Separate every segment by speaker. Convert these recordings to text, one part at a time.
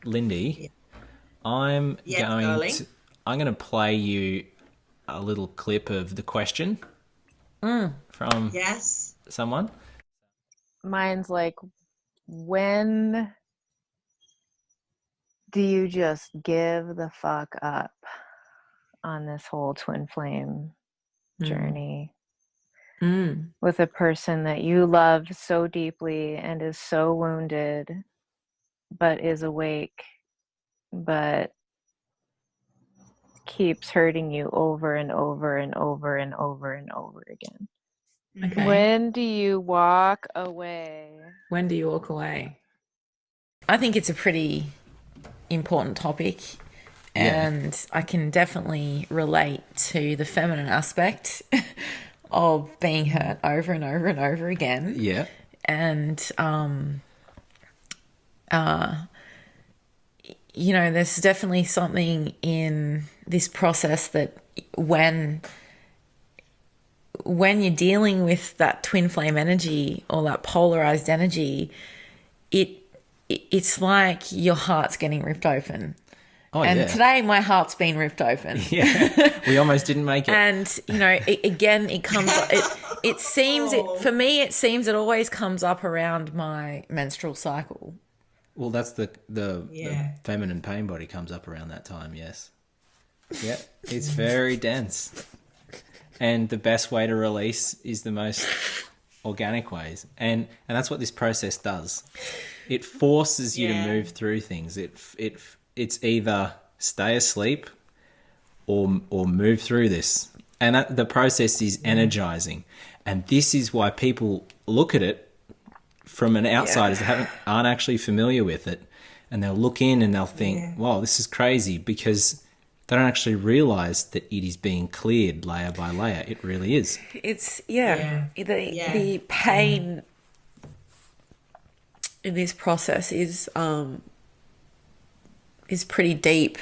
Speaker 1: Lindy,
Speaker 2: Yeah.
Speaker 1: I'm
Speaker 2: Yes,
Speaker 1: going
Speaker 2: darling.
Speaker 1: to I'm going to play you a little clip of the question from
Speaker 2: Yes.
Speaker 1: someone.
Speaker 3: Mine's like, when do you just give the fuck up on this whole twin flame
Speaker 4: Mm.
Speaker 3: journey
Speaker 4: Mm.
Speaker 3: with a person that you love so deeply and is so wounded, but is awake, but keeps hurting you over and over and over and over and over again?
Speaker 4: Okay.
Speaker 3: When do you walk away?
Speaker 4: When do you walk away? I think it's a pretty important topic,
Speaker 1: Yeah.
Speaker 4: and I can definitely relate to the feminine aspect of being hurt over and over and over again.
Speaker 1: Yeah.
Speaker 4: And there's definitely something in this process that when you're dealing with that twin flame energy or that polarized energy, it's like your heart's getting ripped open.
Speaker 1: Oh,
Speaker 4: And
Speaker 1: yeah.
Speaker 4: today my heart's been ripped open.
Speaker 1: Yeah. We almost didn't make it.
Speaker 4: And it comes. It seems for me. It seems it always comes up around my menstrual cycle.
Speaker 1: Well, that's the
Speaker 2: Yeah.
Speaker 1: feminine pain body comes up around that time, yes. Yeah, it's very dense. And the best way to release is the most organic ways. And that's what this process does. It forces you to
Speaker 2: Yeah.
Speaker 1: move through things. It's either stay asleep or move through this. And the process is energizing. And this is why people look at it from an outsider that aren't actually familiar with it, and they'll look in and they'll think, wow, this is crazy, because they don't actually realize that it is being cleared layer by layer. It really is.
Speaker 4: It's
Speaker 2: Yeah.
Speaker 4: the pain in this process is pretty deep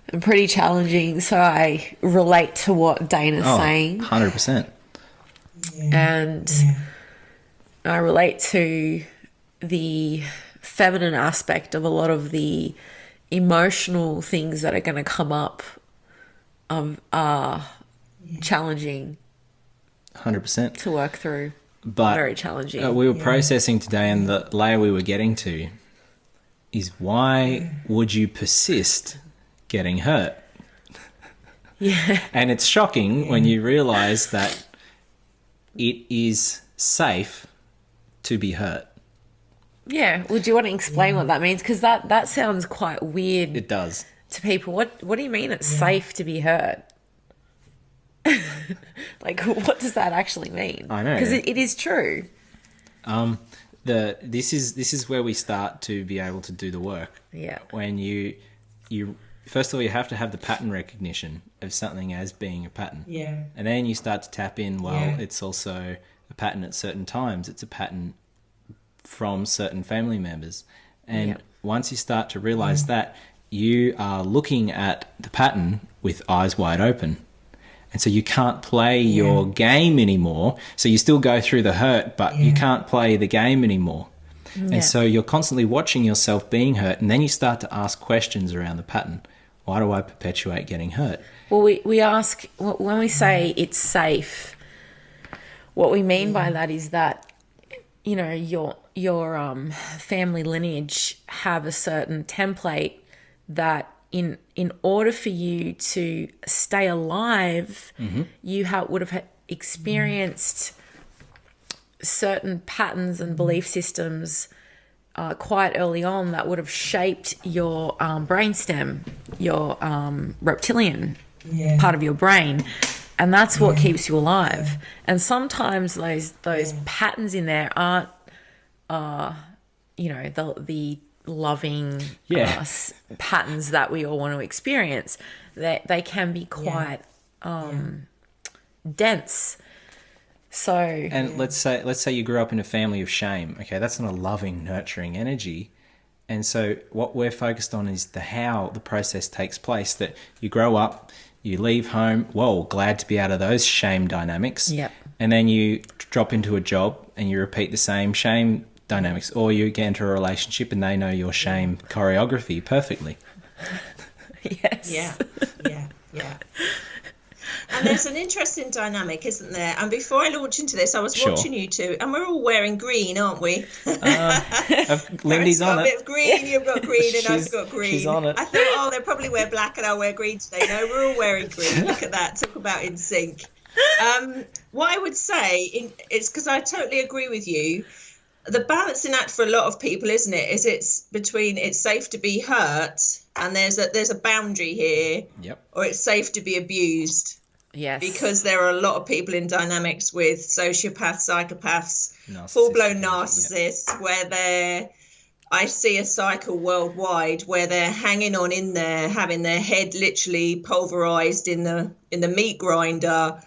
Speaker 4: and pretty challenging. So I relate to what Dana's saying,
Speaker 1: 100%.
Speaker 4: and I relate to the feminine aspect of a lot of the emotional things that are going to come up are challenging
Speaker 1: 100%.
Speaker 4: to work through.
Speaker 1: But
Speaker 4: Very challenging.
Speaker 1: we were processing today, and the layer we were getting to is, why would you persist getting hurt?
Speaker 4: Yeah.
Speaker 1: And it's shocking when you realize that it is safe to be hurt.
Speaker 4: Yeah. Well, do you want to explain what that means? Because that sounds quite weird
Speaker 1: It does.
Speaker 4: to people. What do you mean it's safe to be hurt? Like, what does that actually mean?
Speaker 1: I know.
Speaker 4: Because it is true.
Speaker 1: This is where we start to be able to do the work.
Speaker 4: Yeah.
Speaker 1: When you first of all, you have to have the pattern recognition of something as being a pattern.
Speaker 2: Yeah.
Speaker 1: And then you start to tap in, it's also a pattern at certain times. It's a pattern from certain family members. And once you start to realize that, you are looking at the pattern with eyes wide open. And so you can't play your game anymore. So you still go through the hurt, but you can't play the game anymore.
Speaker 4: Yeah.
Speaker 1: And so you're constantly watching yourself being hurt. And then you start to ask questions around the pattern. Why do I perpetuate getting hurt?
Speaker 4: Well, we ask, when we say it's safe, what we mean by that is that, your family lineage have a certain template that in order for you to stay alive, you would have experienced certain patterns and belief systems quite early on that would have shaped your brainstem, your reptilian part of your brain, and that's what keeps you alive. And sometimes those patterns in there aren't, the loving patterns that we all want to experience. They can be quite dense. So,
Speaker 1: And let's say you grew up in a family of shame. Okay, that's not a loving, nurturing energy. And so what we're focused on is how the process takes place, that you grow up, you leave home, whoa, glad to be out of those shame dynamics.
Speaker 4: Yep.
Speaker 1: And then you drop into a job and you repeat the same shame dynamics, or you get into a relationship and they know your shame choreography perfectly.
Speaker 4: Yes.
Speaker 2: Yeah. And there's an interesting dynamic, isn't there? And before I launch into this, I was
Speaker 1: Sure.
Speaker 2: watching you two, and we're all wearing green, aren't we?
Speaker 1: Lindy's
Speaker 2: Got
Speaker 1: on
Speaker 2: a
Speaker 1: it.
Speaker 2: bit of green, you've got green, and I've
Speaker 1: She's-
Speaker 2: got green.
Speaker 1: she's on it.
Speaker 2: I thought, oh, they'll probably wear black and I'll wear green today. No, we're all wearing green. Look at that. Talk about in sync. What I would say is, because I totally agree with you, the balancing act for a lot of people, isn't it, is it's between it's safe to be hurt and there's a boundary here,
Speaker 1: Yep.
Speaker 2: or it's safe to be abused.
Speaker 4: Yes.
Speaker 2: Because there are a lot of people in dynamics with sociopaths, psychopaths,
Speaker 1: Narcissistic
Speaker 2: full-blown
Speaker 1: energy,
Speaker 2: narcissists, where I see a cycle worldwide where they're hanging on in there, having their head literally pulverized in the meat grinder,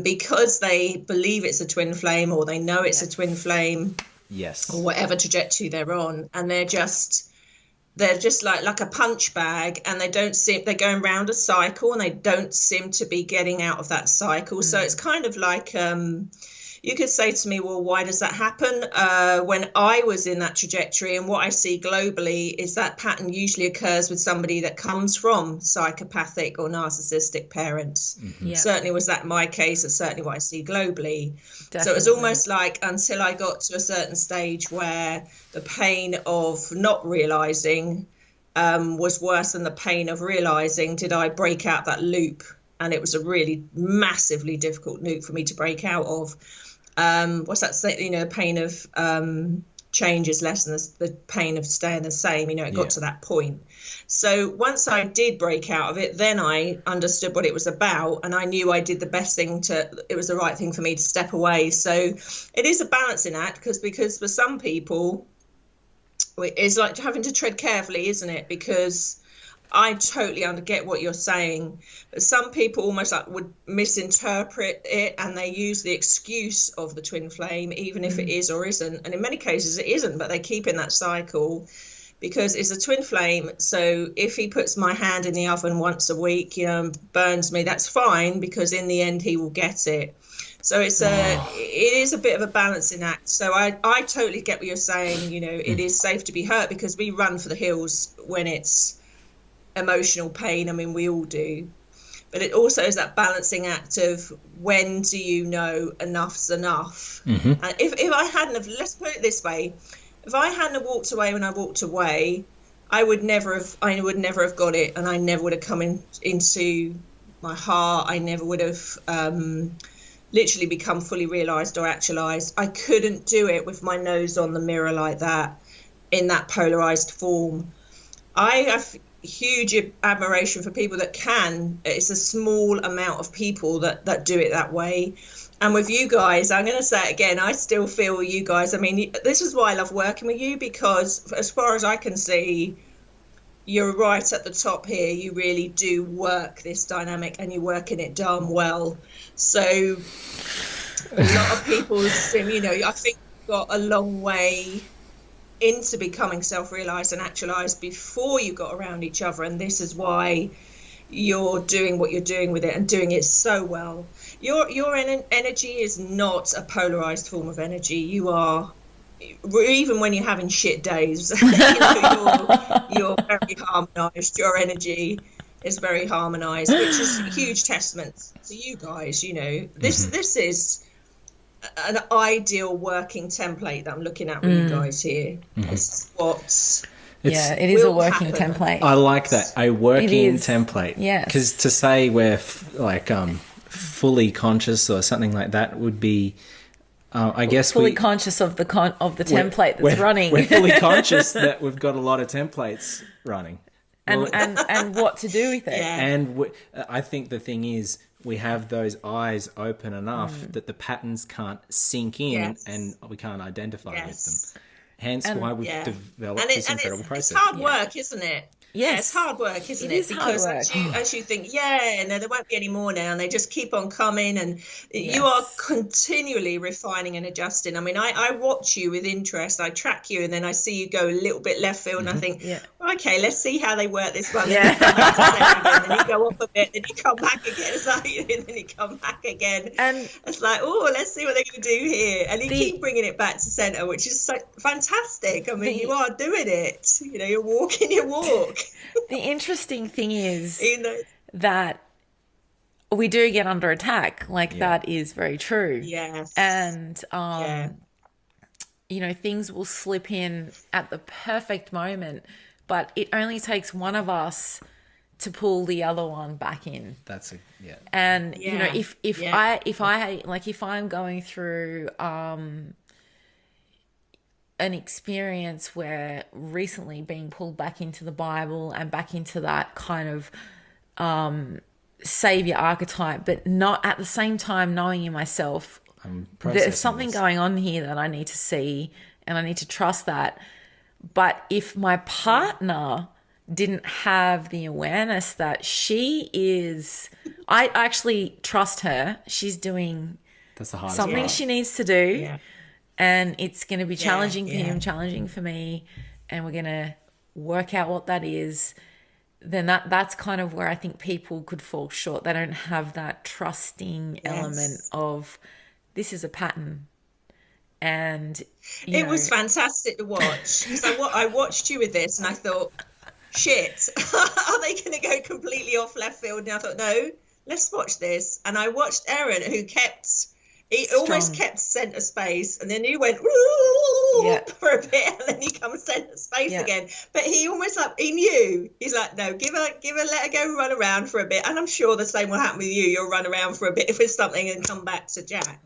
Speaker 2: because they believe it's a twin flame, or they know it's a twin flame,
Speaker 1: Yes.
Speaker 2: or whatever trajectory they're on, and they're just like a punch bag, and they're going round a cycle, and they don't seem to be getting out of that cycle. So it's kind of like, you could say to me, well, why does that happen? When I was in that trajectory, and what I see globally is that pattern usually occurs with somebody that comes from psychopathic or narcissistic parents.
Speaker 4: Yeah.
Speaker 2: Certainly was that my case. It's certainly what I see globally. So it was
Speaker 4: Definitely.
Speaker 2: almost like, until I got to a certain stage where the pain of not realizing was worse than the pain of realizing, did I break out that loop? And it was a really massively difficult loop for me to break out of. What's that say? The pain of change is less than the pain of staying the same. It got to that point. So once I did break out of it, then I understood what it was about, and I knew I did the best thing it was the right thing for me to step away. So it is a balancing act, because for some people, it's like having to tread carefully, isn't it? Because I totally get what you're saying, but some people almost like would misinterpret it, and they use the excuse of the twin flame, even if it is or isn't. And in many cases it isn't, but they keep in that cycle because it's a twin flame. So if he puts my hand in the oven once a week, and burns me, that's fine, because in the end he will get it. So it is a bit of a balancing act. So I totally get what you're saying. It is safe to be hurt, because we run for the hills when it's emotional pain. I mean, we all do. But it also is that balancing act of, when do you know enough's enough?
Speaker 1: Mm-hmm.
Speaker 2: And if I hadn't have, let's put it this way, if I hadn't have walked away when I walked away, I would never have got it, and I never would have come into my heart. I never would have literally become fully realized or actualized. I couldn't do it with my nose on the mirror like that, in that polarized form. I have huge admiration for people that can. It's a small amount of people that do it that way. And with you guys, I'm going to say it again, I still feel you guys, I mean, this is why I love working with you, because as far as I can see, you're right at the top here. You really do work this dynamic, and you're working it darn well. So a lot of people seem, I think you've got a long way into becoming self-realized and actualized before you got around each other, and this is why you're doing what you're doing with it, and doing it so well. Your energy is not a polarized form of energy. You are, even when you're having shit days, you're very harmonized. Your energy is very harmonized, which is a huge testament to you guys. This is an ideal working template that I'm looking at with you guys here. It's what
Speaker 4: it is a
Speaker 2: will
Speaker 4: working
Speaker 2: happen.
Speaker 4: template.
Speaker 1: I like that, a working
Speaker 4: is.
Speaker 1: template.
Speaker 4: Yes.
Speaker 1: Because to say we're fully conscious or something like that would be, I guess,
Speaker 4: fully conscious of the template that's
Speaker 1: we're,
Speaker 4: running,
Speaker 1: We're fully conscious that we've got a lot of templates running,
Speaker 4: and what to do with it.
Speaker 2: Yeah.
Speaker 1: and I think the thing is, we have those eyes open enough that the patterns can't sink in,
Speaker 2: Yes.
Speaker 1: and we can't identify with them. Hence why we've developed this incredible process.
Speaker 2: It's hard work, isn't it?
Speaker 4: Yes.
Speaker 2: Yeah, it's hard work, isn't it?
Speaker 4: Is
Speaker 2: Because
Speaker 4: hard work.
Speaker 2: as you think, no, there won't be any more now, and they just keep on coming, and you are continually refining and adjusting. I mean, I watch you with interest. I track you, and then I see you go a little bit left field, and I think, okay, let's see how they work this one.
Speaker 4: Yeah.
Speaker 2: Then you go off a bit, then you come back again. It's like, and then you come back again.
Speaker 4: And
Speaker 2: it's like, oh, let's see what they're going to do here. And you keep bringing it back to centre, which is so fantastic. I mean, you are doing it. You know, you're walking your walk.
Speaker 4: The interesting thing is that we do get under attack. Like that is very true.
Speaker 2: Yes.
Speaker 4: And, you know, things will slip in at the perfect moment, but it only takes one of us to pull the other one back in.
Speaker 1: That's
Speaker 4: And you know, if I'm going through an experience where recently being pulled back into the Bible and back into that kind of savior archetype, but not at the same time knowing in myself there's something going on here that I need to see and I need to trust that. But if my partner didn't have the awareness that she is, I actually trust her. She's doing something she needs to do.
Speaker 2: Yeah.
Speaker 4: And it's going to be challenging for him, challenging for me, and we're going to work out what that is. Then that's kind of where I think people could fall short. They don't have that trusting element of this is a pattern. And
Speaker 2: it was fantastic to watch. So I watched you with this, and I thought, shit, are they going to go completely off left field? And I thought, no, let's watch this. And I watched Aaron, who almost kept centre space, and then he went for a bit, and then he comes centre space again. But he almost he knew. He's like, no, give her, let her go run around for a bit. And I'm sure the same will happen with you. You'll run around for a bit with something and come back to Jack.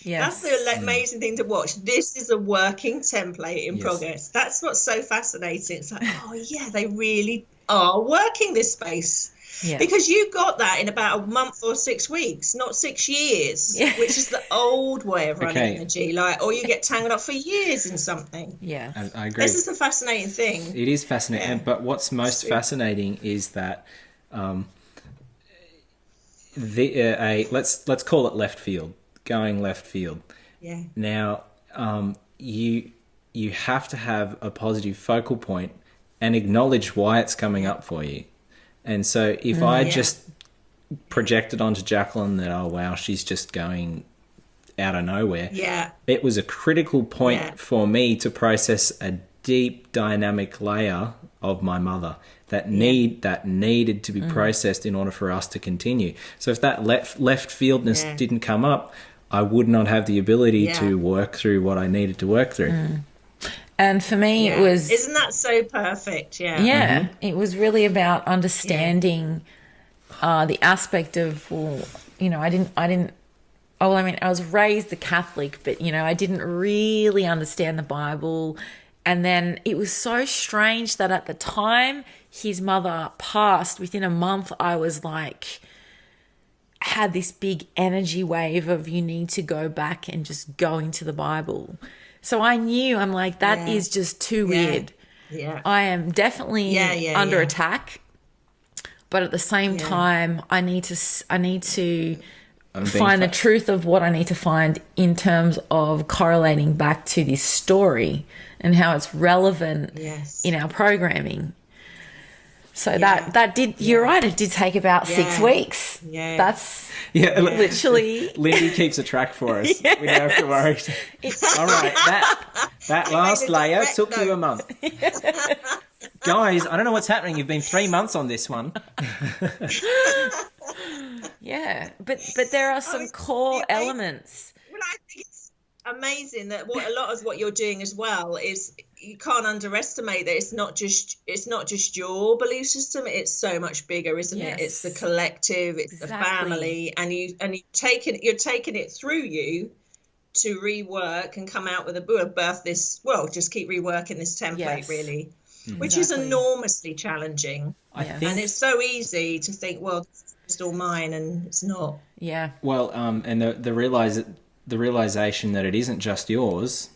Speaker 2: Yes. That's the amazing thing to watch. This is a working template in progress. That's what's so fascinating. It's like, oh yeah, they really are working this space. Yeah. Because you got that in about a month or 6 weeks, not 6 years, which is the old way of running energy. Or you get tangled up for years in something.
Speaker 4: Yeah,
Speaker 1: I agree.
Speaker 2: This is a fascinating thing.
Speaker 1: It is fascinating, but what's most fascinating is that let's call it left field, going left field.
Speaker 2: Yeah.
Speaker 1: Now, you have to have a positive focal point and acknowledge why it's coming up for you. And so if I just projected onto Jacqueline that, oh, wow, she's just going out of nowhere, it was a critical point for me to process a deep dynamic layer of my mother that needed to be processed in order for us to continue. So if that left fieldness didn't come up, I would not have the ability to work through what I needed to work through.
Speaker 4: And for me, it was...
Speaker 2: Isn't that so perfect? Yeah.
Speaker 4: Yeah. It was really about understanding the aspect of, I was raised a Catholic, but, I didn't really understand the Bible. And then it was so strange that at the time his mother passed, within a month, I was like... had this big energy wave of you need to go back and just go into the Bible. So I knew, I'm like, that is just too weird. Yeah. I am definitely under attack, but at the same time, I need to find the truth of what I need to find in terms of correlating back to this story and how it's relevant in our programming. So that did, you're right, it did take about 6 weeks. Yeah. That's literally.
Speaker 1: Lindy keeps a track for us. We don't have to worry. All right, that last layer took you a month. Guys, I don't know what's happening. You've been 3 months on this one.
Speaker 4: But there are some core elements.
Speaker 2: Well, I think it's amazing that a lot of what you're doing as well is you can't underestimate that it's not just your belief system, it's so much bigger, isn't it? It's the collective, it's the family, and you're taking it through you to rework and come out with birth this, just keep reworking this template really, which is enormously challenging. And it's so easy to think, well, this is all mine, and it's not.
Speaker 1: Well, and the realization that it isn't just yours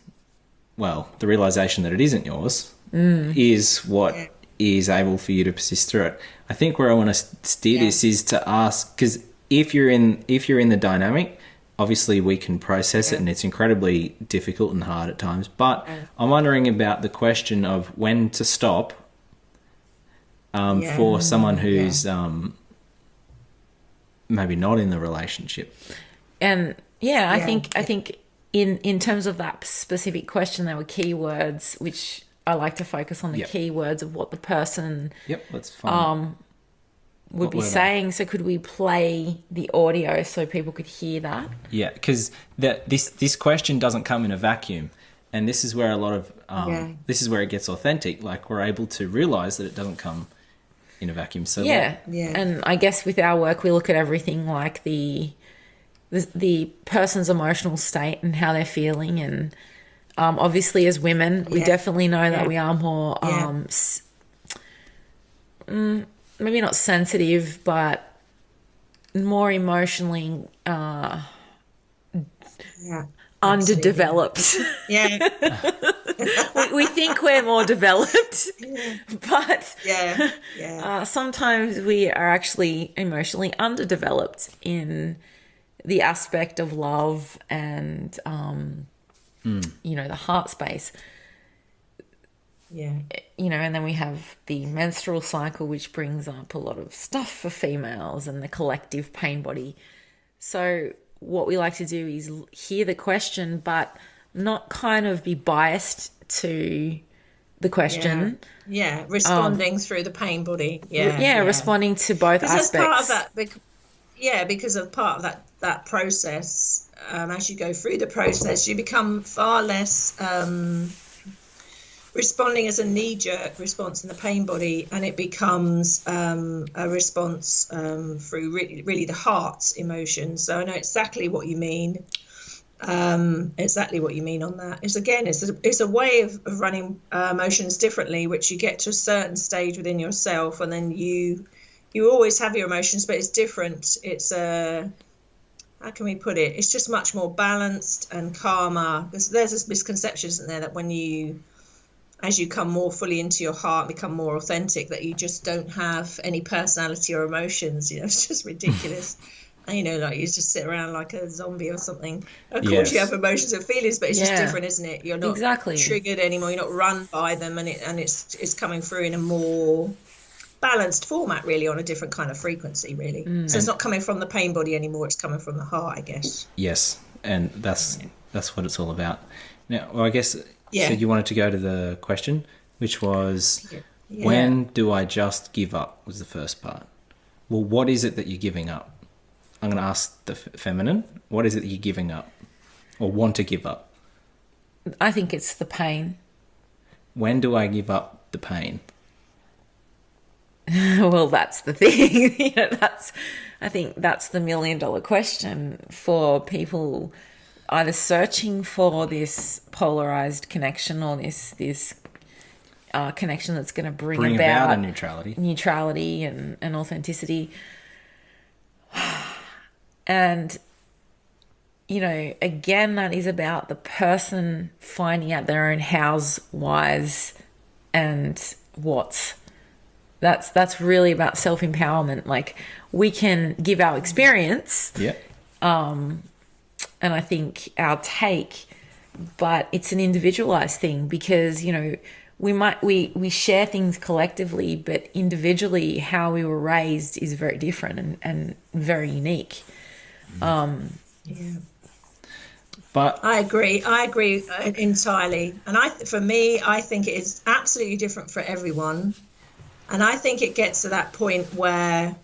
Speaker 1: well, the realization that it isn't yours is what is able for you to persist through it. I think where I want to steer this is to ask, because if you're in the dynamic, obviously we can process it, and it's incredibly difficult and hard at times. But I'm wondering about the question of when to stop for someone who's maybe not in the relationship.
Speaker 4: And I think in terms of that specific question, there were keywords, which I like to focus on the keywords of what the person
Speaker 1: that's fine.
Speaker 4: Would be saying. So could we play the audio so people could hear that? Yeah,
Speaker 1: because this question doesn't come in a vacuum, and this is where a lot of this is where it gets authentic. Like, we're able to realize that it doesn't come in a vacuum. So
Speaker 4: and I guess with our work, we look at everything like the person's emotional state and how they're feeling, and obviously as women, we definitely know that we are more maybe not sensitive, but more emotionally underdeveloped. We think we're more developed, but sometimes we are actually emotionally underdeveloped in the aspect of love and the heart space. And then we have the menstrual cycle, which brings up a lot of stuff for females, and the collective pain body. So what we like to do is hear the question, but not kind of be biased to the question.
Speaker 2: Responding through the pain body.
Speaker 4: Responding to both aspects.
Speaker 2: Part of that, because of part of that process, as you go through the process, you become far less responding as a knee-jerk response in the pain body, and it becomes a response through really the heart's emotions. So I know exactly what you mean. Exactly what you mean on that. It's a way of running emotions differently, which you get to a certain stage within yourself, and then you always have your emotions, but it's different. It's how can we put it? It's just much more balanced and calmer. Because there's this misconception, isn't there, that as you come more fully into your heart, become more authentic, that you just don't have any personality or emotions. It's just ridiculous. And, like you just sit around like a zombie or something. Of course you have emotions and feelings, but it's just different, isn't it? You're not triggered anymore. You're not run by them, and it's coming through in a more balanced format, really, on a different kind of frequency, really. So it's not coming from the pain body anymore. It's coming from the heart, I guess.
Speaker 1: Yes, and that's what it's all about. Now, well, I guess. So you wanted to go to the question, which was, when do I just give up, was the first part. Well, what is it that you're giving up? I'm going to ask the feminine. What is it that you're giving up or want to give up?
Speaker 4: I think it's the pain.
Speaker 1: When do I give up the pain?
Speaker 4: Well, that's the thing. I think that's the $1 million question for people either searching for this polarized connection or this connection that's going to bring about
Speaker 1: a
Speaker 4: neutrality and authenticity. And, again, that is about the person finding out their own hows, whys, and whats. That's really about self-empowerment. Like, we can give our experience. And I think our take, but it's an individualized thing, because, we share things collectively, but individually how we were raised is very different and very unique.
Speaker 1: But
Speaker 2: I agree entirely. And for me, I think it is absolutely different for everyone. And I think it gets to that point where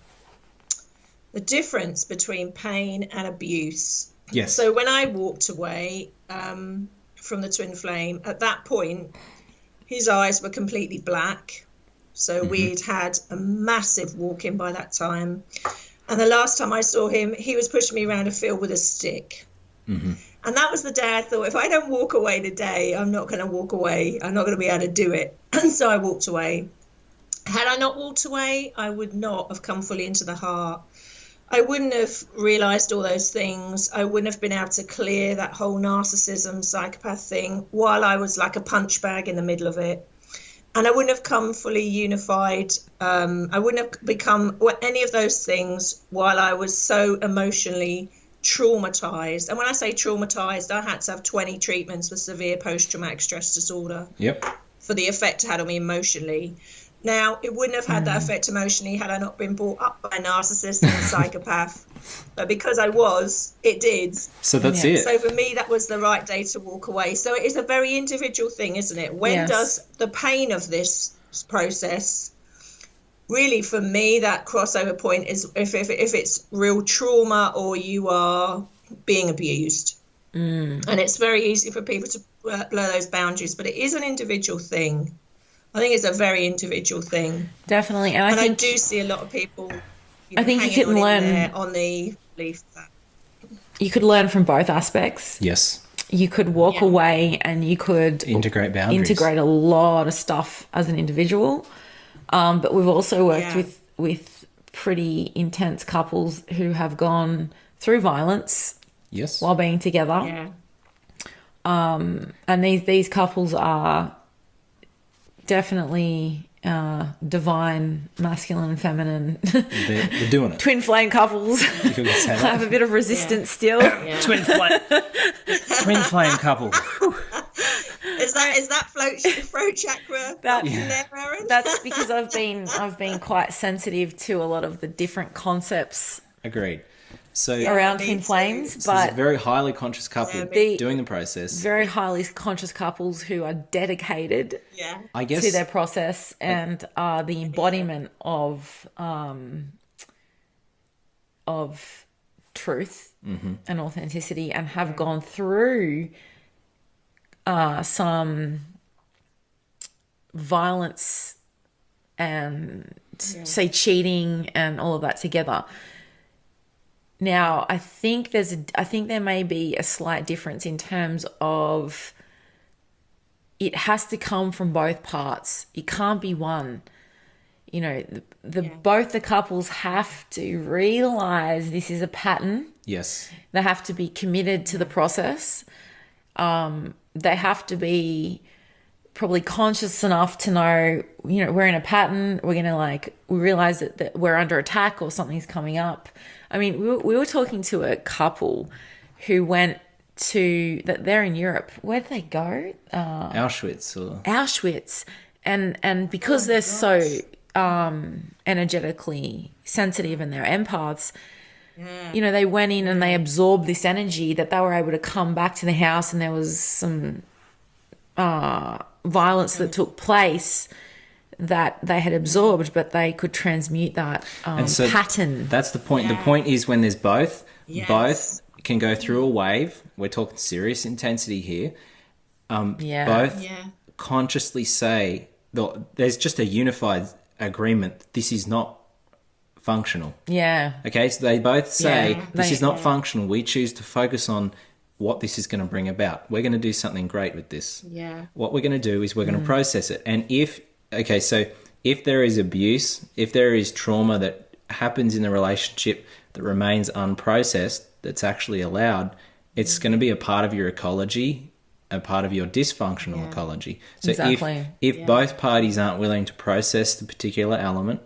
Speaker 2: the difference between pain and abuse.
Speaker 1: Yes.
Speaker 2: So when I walked away from the twin flame, at that point, his eyes were completely black. So we'd had a massive walk-in by that time. And the last time I saw him, he was pushing me around a field with a stick. And that was the day I thought, if I don't walk away today, I'm not going to walk away. I'm not going to be able to do it. And so I walked away. Had I not walked away, I would not have come fully into the heart. I wouldn't have realized all those things. I wouldn't have been able to clear that whole narcissism, psychopath thing while I was like a punch bag in the middle of it. And I wouldn't have come fully unified. I wouldn't have become any of those things while I was so emotionally traumatized. And when I say traumatized, I had to have 20 treatments for severe post-traumatic stress disorder.
Speaker 1: Yep.
Speaker 2: For the effect it had on me emotionally. Now, it wouldn't have had that effect emotionally had I not been brought up by a narcissist and a psychopath. But because I was, it did.
Speaker 1: So that's it.
Speaker 2: So for me, that was the right day to walk away. So it is a very individual thing, isn't it? When does the pain of this process, really for me, that crossover point is if it's real trauma or you are being abused. And it's very easy for people to blur those boundaries, but it is an individual thing. I think it's a very individual thing.
Speaker 4: Definitely. And
Speaker 2: I do see a lot of people,
Speaker 4: I think you can learn
Speaker 2: on the belief that
Speaker 4: you could learn from both aspects.
Speaker 1: Yes.
Speaker 4: You could walk away and you could
Speaker 1: integrate boundaries.
Speaker 4: Integrate a lot of stuff as an individual. But we've also worked with pretty intense couples who have gone through violence while being together. And these couples are definitely divine, masculine and feminine.
Speaker 1: They're doing it.
Speaker 4: Twin flame couples have a bit of resistance still.
Speaker 1: Twin flame couple.
Speaker 2: Is that throat chakra? There, Aaron?
Speaker 4: That's because I've been quite sensitive to a lot of the different concepts.
Speaker 1: Agreed. So
Speaker 4: around twin flames, but
Speaker 1: very highly conscious couple doing the process.
Speaker 4: Very highly conscious couples who are dedicated,
Speaker 1: I guess,
Speaker 4: to their process and are the embodiment of truth and authenticity, and have gone through some violence and say cheating and all of that together. Now, I think there may be a slight difference in terms of it has to come from both parts. It can't be one. You know, both the couples have to realize this is a pattern.
Speaker 1: Yes.
Speaker 4: They have to be committed to the process. They have to be probably conscious enough to know, you know, we're in a pattern. We're going to we realize that we're under attack or something's coming up. I mean, we were talking to a couple who went to, that they're in Europe. Where did they go? Auschwitz. And because they're so energetically sensitive and they're empaths, you know, they went in and they absorbed this energy that they were able to come back to the house, and there was some violence that took place that they had absorbed, but they could transmute that pattern.
Speaker 1: That's the point. The point is when there's both can go through a wave. We're talking serious intensity here. Both consciously say, there's just a unified agreement, this is not functional.
Speaker 4: Yeah.
Speaker 1: Okay, so they both say, this is not functional. We choose to focus on what this is going to bring about. We're going to do something great with this.
Speaker 2: Yeah.
Speaker 1: What we're going to do is we're going to process it. And if there is abuse, if there is trauma that happens in the relationship that remains unprocessed, that's actually allowed, it's going to be a part of your ecology, a part of your dysfunctional ecology. So if both parties aren't willing to process the particular element,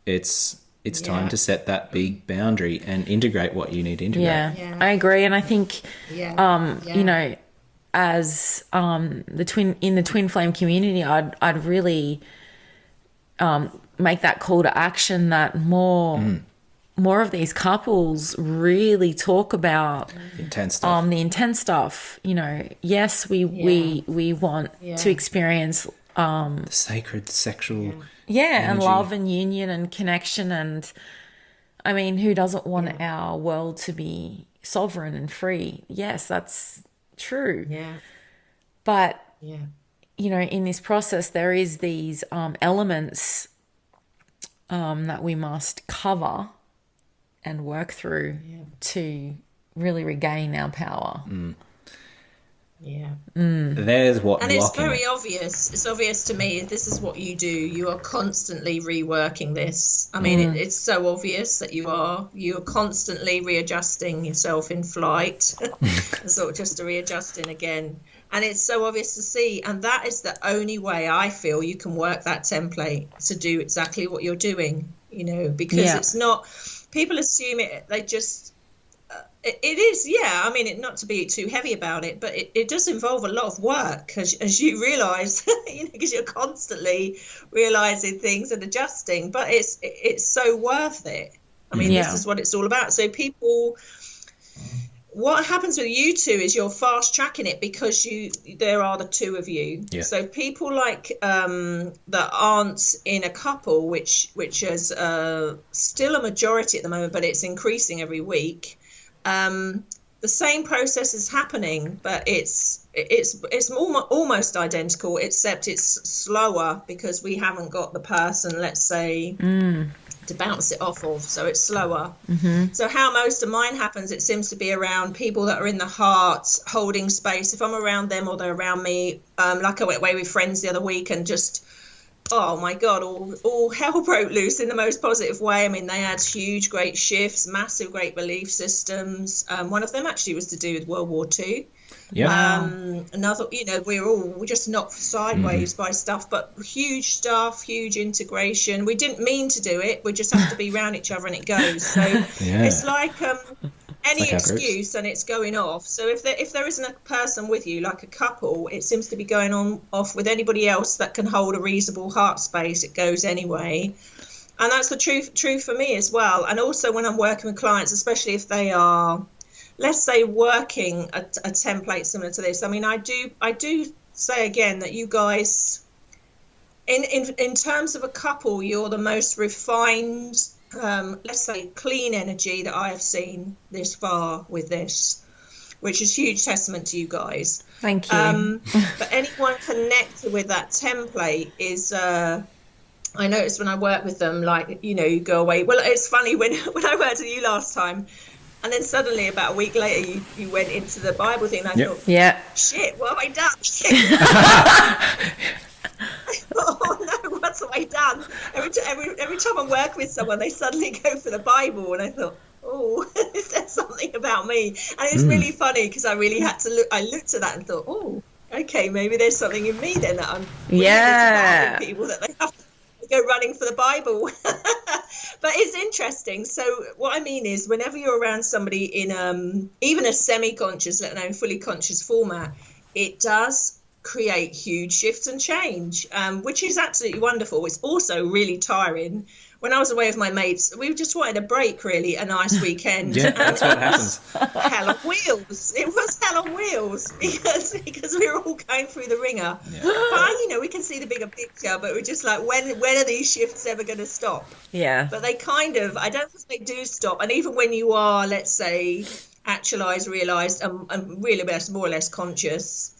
Speaker 1: it's time to set that big boundary and integrate what you need to integrate.
Speaker 4: Yeah. I agree. And I think, you know, as in the twin flame community, I'd really make that call to action that more of these couples really talk about
Speaker 1: intense stuff.
Speaker 4: The intense stuff. You know, yes, we want to experience
Speaker 1: the sacred sexual
Speaker 4: and love and union and connection, and I mean, who doesn't want our world to be sovereign and free? Yes, that's true.
Speaker 2: Yeah.
Speaker 4: But you know, in this process, there is these elements that we must cover and work through to really regain our power.
Speaker 2: Yeah.
Speaker 1: There's what
Speaker 2: And it's
Speaker 1: blocking
Speaker 2: very
Speaker 1: it.
Speaker 2: obvious. It's obvious to me. This is what you do. You are constantly reworking this. I mean, it's so obvious that you are. You are constantly readjusting yourself in flight, sort of just readjusting again. And it's so obvious to see. And that is the only way I feel you can work that template to do exactly what you're doing. You know, because it's not. People assume it. They just. It is, yeah. I mean, not to be too heavy about it, but it does involve a lot of work, as you realise, you know, because you're constantly realising things and adjusting. But it's so worth it. I mean, this is what it's all about. So people, what happens with you two is you're fast tracking it because there are the two of you.
Speaker 1: Yeah.
Speaker 2: So people like that aren't in a couple, which is still a majority at the moment, but it's increasing every week. The same process is happening, but it's almost identical, except it's slower because we haven't got the person, let's say, to bounce it off of, so it's slower. So how most of mine happens, it seems to be around people that are in the heart, holding space. If I'm around them or they're around me, like I went away with friends the other week and just, oh my God, all hell broke loose in the most positive way. I mean, they had huge, great shifts, massive, great belief systems. One of them actually was to do with World War II. Another, you know, we're just knocked sideways by stuff, but huge stuff, huge integration. We didn't mean to do it. We just have to be around each other and it goes. So it's like any
Speaker 1: like
Speaker 2: excuse and it's going off. So if there isn't a person with you, like a couple, it seems to be going off with anybody else that can hold a reasonable heart space. It goes anyway. And that's the truth for me as well. And also when I'm working with clients, especially if they are, let's say, working a template similar to this. I mean, I do say again that you guys, in terms of a couple, you're the most refined, let's say, clean energy that I have seen this far with this, which is huge testament to you guys.
Speaker 4: Thank you.
Speaker 2: But anyone connected with that template is, I noticed when I work with them, like, you know, you go away. Well, it's funny when I worked with you last time, and then suddenly about a week later you went into the Bible thing, and I thought, shit, what have I done? Oh no, what have I done? Every time I work with someone, they suddenly go for the Bible, and I thought, oh, is there something about me? And it's really funny because I really had to look. I looked at that and thought, oh, okay, maybe there's something in me then that I'm really people that they have to go running for the Bible. But it's interesting. So what I mean is, whenever you're around somebody in even a semi-conscious, let alone fully conscious format, it does create huge shifts and change, which is absolutely wonderful. It's also really tiring. When I was away with my mates, we just wanted a break, really, a nice weekend.
Speaker 1: Yeah, that's what happens.
Speaker 2: Hell on wheels. It was hell on wheels because we were all going through the ringer. Yeah. But, you know, we can see the bigger picture, but we're just like, when are these shifts ever going to stop?
Speaker 4: Yeah.
Speaker 2: But they kind of, I don't think they do stop. And even when you are, let's say, actualised, realised, and really more or less conscious,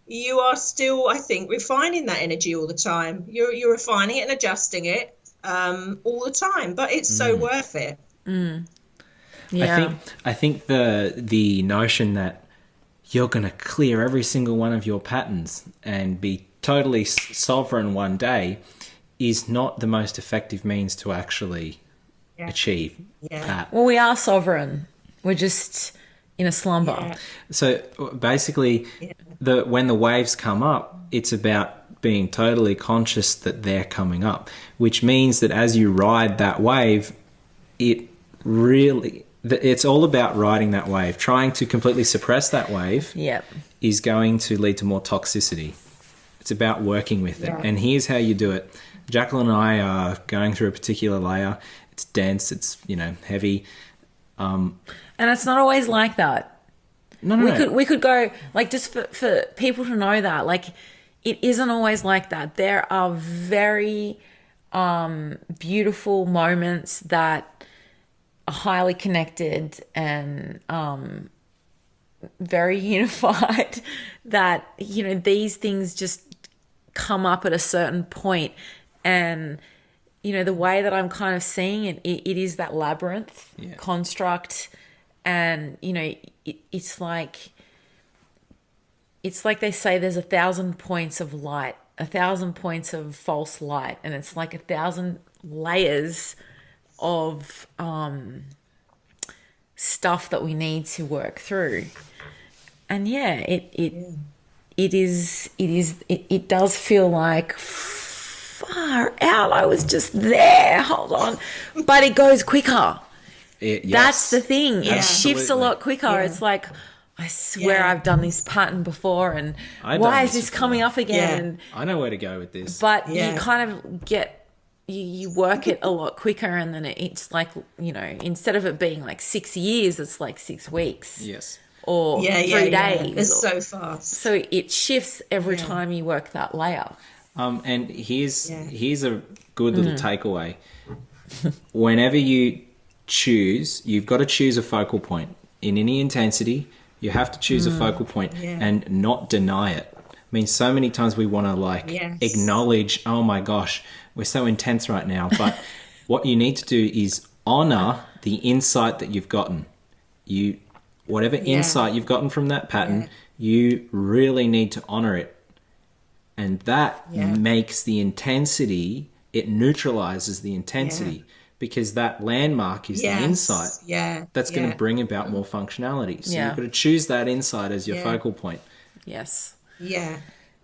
Speaker 2: you are still, I think, refining that energy all the time. You're refining it and adjusting it. All the time, but it's so worth it.
Speaker 4: Yeah.
Speaker 1: I think the notion that you're going to clear every single one of your patterns and be totally sovereign one day is not the most effective means to actually achieve that.
Speaker 4: Well, we are sovereign. We're just in a slumber.
Speaker 2: Yeah.
Speaker 1: So basically, when the waves come up, it's about being totally conscious that they're coming up, which means that as you ride that wave, it's all about riding that wave. Trying to completely suppress that wave is going to lead to more toxicity. It's about working with it. And here's how you do it. Jacqueline and I are going through a particular layer. It's dense, it's, you know, heavy.
Speaker 4: And it's not always like that.
Speaker 1: No.
Speaker 4: We could go, like, just for people to know that, like, it isn't always like that. There are very beautiful moments that are highly connected and very unified that, you know, these things just come up at a certain point. And, you know, the way that I'm kind of seeing it is that labyrinth construct. And, you know, it's like it's like they say there's 1,000 points of light, 1,000 points of false light, and it's like 1,000 layers of stuff that we need to work through. And yeah, it does feel like far out. I was just there. Hold on, but it goes quicker.
Speaker 1: Yes.
Speaker 4: That's the thing. It
Speaker 1: Absolutely.
Speaker 4: shifts a lot quicker.
Speaker 2: Yeah.
Speaker 4: It's like, I swear I've done this pattern before, and
Speaker 1: I've
Speaker 4: why
Speaker 1: done
Speaker 4: is
Speaker 1: this
Speaker 4: this coming
Speaker 1: before.
Speaker 4: up again?
Speaker 2: Yeah.
Speaker 1: I know where to go with this.
Speaker 4: But
Speaker 2: Yeah.
Speaker 4: you kind of get, you work it a lot quicker, and then it's like, you know, instead of it being like 6 years, it's like 6 weeks.
Speaker 1: Yes.
Speaker 4: Or 3 days.
Speaker 2: It's so fast.
Speaker 4: So it shifts every time you work that layer.
Speaker 1: And here's a good little takeaway. Whenever you choose, you've got to choose a focal point. In any intensity, you have to choose a focal point and not deny it. I mean, so many times we want to acknowledge, oh my gosh, we're so intense right now. But what you need to do is honor the insight that you've gotten. Whatever insight you've gotten from that pattern, you really need to honor it. And that makes the intensity, it neutralizes the intensity because that landmark is the insight.
Speaker 2: Yeah.
Speaker 1: That's going to bring about more functionality. So
Speaker 4: Yeah.
Speaker 1: you've got to choose that insight as your focal point.
Speaker 4: Yes.
Speaker 2: Yeah.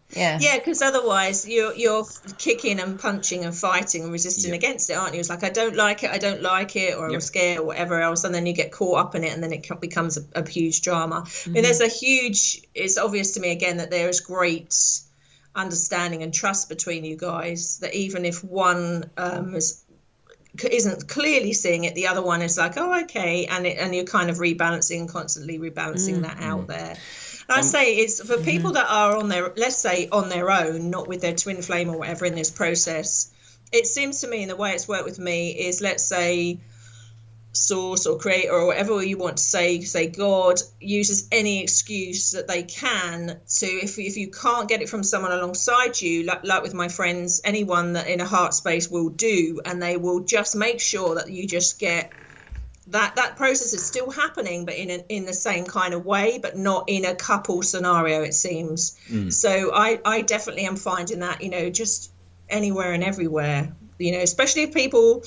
Speaker 4: Yeah.
Speaker 2: Yeah, because otherwise you're kicking and punching and fighting and resisting against it, aren't you? It's like, I don't like it, or I'm scared, or whatever else, and then you get caught up in it, and then it becomes a huge drama. I mean, it's obvious to me again that there is great understanding and trust between you guys, that even if one isn't clearly seeing it, the other one is like, oh, okay, and you're kind of rebalancing, constantly rebalancing that out there. I say it's for people that are on their, let's say on their own, not with their twin flame or whatever in this process. It seems to me, and the way it's worked with me is, let's say source or creator or whatever you want to say God uses any excuse that they can to, if you can't get it from someone alongside you, like with my friends, anyone that in a heart space will do, and they will just make sure that you just get that process is still happening, but in the same kind of way, but not in a couple scenario, it seems. So I definitely am finding that, just anywhere and everywhere, especially if people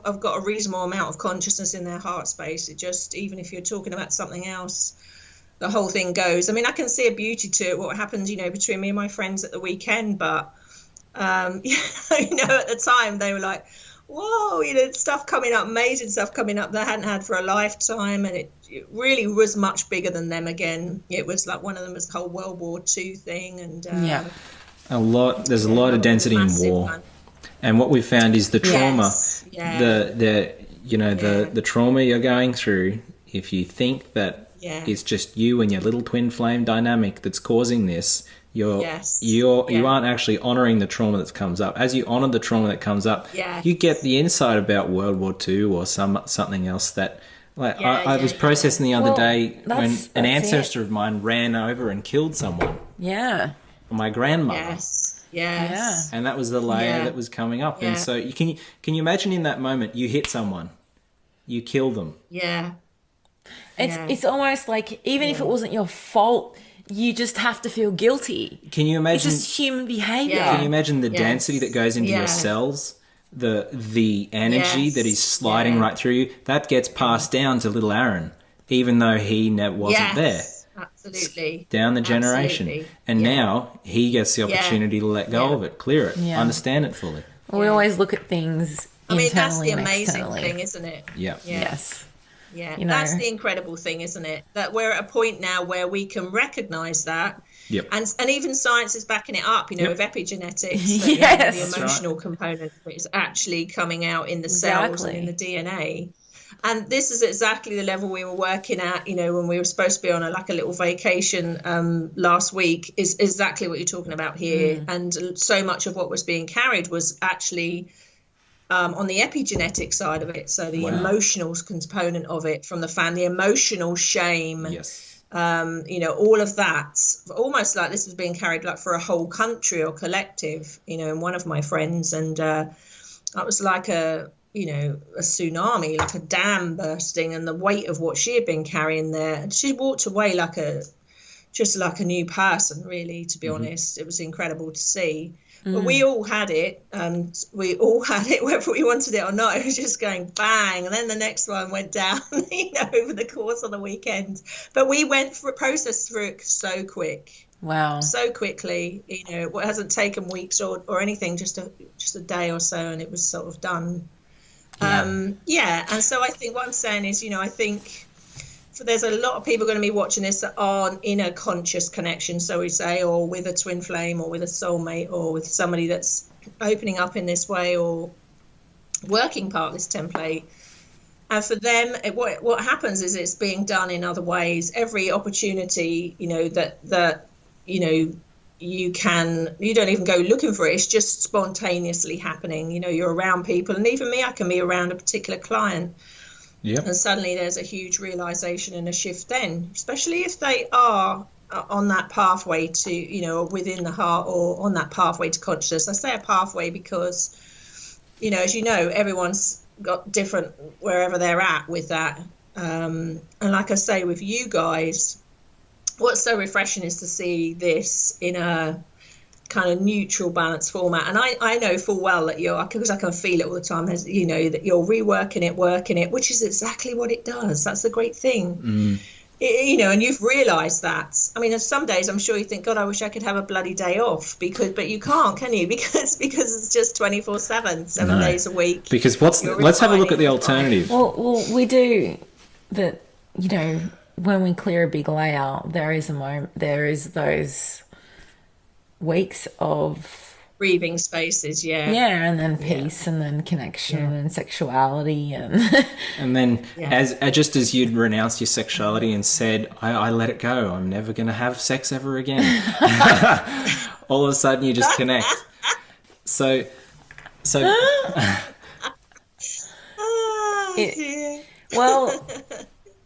Speaker 2: have got a reasonable amount of consciousness in their heart space. It just, even if you're talking about something else, the whole thing goes. I mean, I can see a beauty to it, what happens, between me and my friends at the weekend, but at the time they were like, whoa, stuff coming up, amazing stuff coming up that I hadn't had for a lifetime, and it really was much bigger than them again. It was like one of them was the whole World War II thing, and there's a lot of density in war.
Speaker 1: One. And what we've found is the trauma,
Speaker 2: Yes.
Speaker 1: the trauma you're going through, if you think that it's just you and your little twin flame dynamic that's causing this, you aren't actually honoring the trauma that comes up. As you honor the trauma that comes up, you get the insight about World War II or something else that, I was processing the other day when an ancestor of mine ran over and killed someone.
Speaker 4: Yeah.
Speaker 1: My grandmother.
Speaker 2: Yes.
Speaker 4: Yeah.
Speaker 1: And that was the layer that was coming up. And so can you imagine in that moment, you hit someone, you kill them.
Speaker 2: Yeah.
Speaker 4: It's almost like, even if it wasn't your fault, you just have to feel guilty.
Speaker 1: Can you imagine?
Speaker 4: It's just human behavior.
Speaker 1: Can you imagine the density that goes into your cells? The energy that is sliding right through you, that gets passed down to little Aaron, even though he wasn't there.
Speaker 2: Absolutely.
Speaker 1: Down the generation.
Speaker 2: Absolutely.
Speaker 1: And now he gets the opportunity to let go of it, clear it, understand it fully.
Speaker 4: We always look at things
Speaker 2: that's the
Speaker 4: internally and
Speaker 2: amazing
Speaker 4: externally.
Speaker 2: thing, isn't it?
Speaker 1: Yeah.
Speaker 4: Yes.
Speaker 2: Yeah,
Speaker 4: That's
Speaker 2: the incredible thing, isn't it? That we're at a point now where we can recognise that.
Speaker 1: Yep.
Speaker 2: And even science is backing it up, with epigenetics.
Speaker 4: Yes.
Speaker 2: The emotional component is actually coming out in the cells and in the DNA. And this is exactly the level we were working at, when we were supposed to be on a little vacation last week, is exactly what you're talking about here. And so much of what was being carried was actually on the epigenetic side of it. So the emotional component of it from the family, emotional shame.
Speaker 1: Yes.
Speaker 2: All of that, almost like this was being carried for a whole country or collective, in one of my friends. And that was like a tsunami, like a dam bursting, and the weight of what she had been carrying there. And she walked away like a just like a new person, really, to be honest. It was incredible to see. But we all had it, and we all had it whether we wanted it or not. It was just going bang, and then the next one went down, over the course of the weekend. But we processed through it so quick.
Speaker 4: Wow.
Speaker 2: So quickly, it hasn't taken weeks or anything, just a day or so, and it was sort of done. Yeah. And so I think what I'm saying is, I think there's a lot of people going to be watching this that aren't in a conscious connection, so we say, or with a twin flame, or with a soulmate, or with somebody that's opening up in this way, or working part of this template. And for them, what happens is it's being done in other ways. Every opportunity, that you don't even go looking for it. It's just spontaneously happening. You're around people, and even me, I can be around a particular client.
Speaker 1: Yep.
Speaker 2: And suddenly there's a huge realization and a shift then, especially if they are on that pathway to, within the heart, or on that pathway to consciousness. I say a pathway because, as you know, everyone's got different wherever they're at with that. And like I say, with you guys, what's so refreshing is to see this in a kind of neutral, balanced format. And I know full well that because I can feel it all the time, that you're reworking it, working it, which is exactly what it does. That's the great thing. And you've realized that. I mean, there's some days I'm sure you think, God, I wish I could have a bloody day off, but you can't, can you? Because it's just 24/7, 7 days a week.
Speaker 1: Because let's have a look at the alternative.
Speaker 4: Well, we do that, when we clear a big layout, there is those weeks of
Speaker 2: breathing spaces,
Speaker 4: and then peace, and then connection, and sexuality,
Speaker 1: and then just as you'd renounced your sexuality and said, I let it go, I'm never going to have sex ever again. All of a sudden you just connect. So
Speaker 4: well,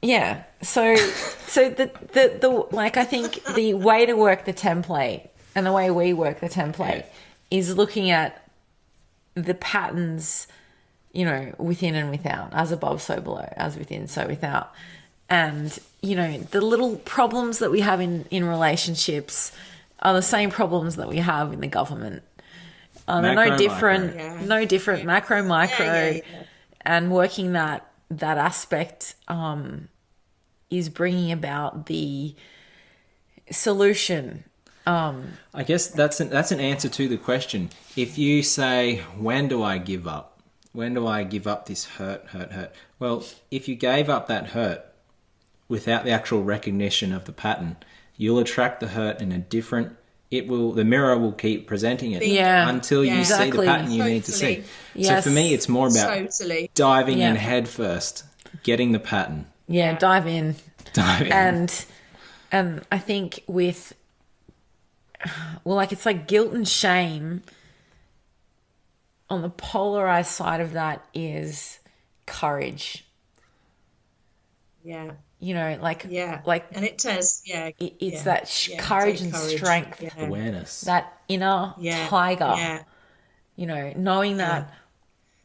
Speaker 4: yeah. So the like, I think the way to work the template, and the way we work the template, is looking at the patterns, within and without, as above, so below, as within, so without. And, the little problems that we have in relationships are the same problems that we have in the government. They're no different, macro, micro, and working that aspect is bringing about the solution.
Speaker 1: I guess that's an answer to the question. If you say, when do I give up? When do I give up this hurt? Well, if you gave up that hurt without the actual recognition of the pattern, you'll attract the hurt in a different... the mirror will keep presenting it until you see the pattern you need to see. Yes. So for me, it's more about diving in head first, getting the pattern.
Speaker 4: Yeah, dive in. And I think with... it's like guilt and shame. On the polarized side of that is courage.
Speaker 2: Yeah.
Speaker 4: And
Speaker 2: it says,
Speaker 4: it's that courage and strength,
Speaker 1: awareness,
Speaker 4: that inner tiger. Knowing that,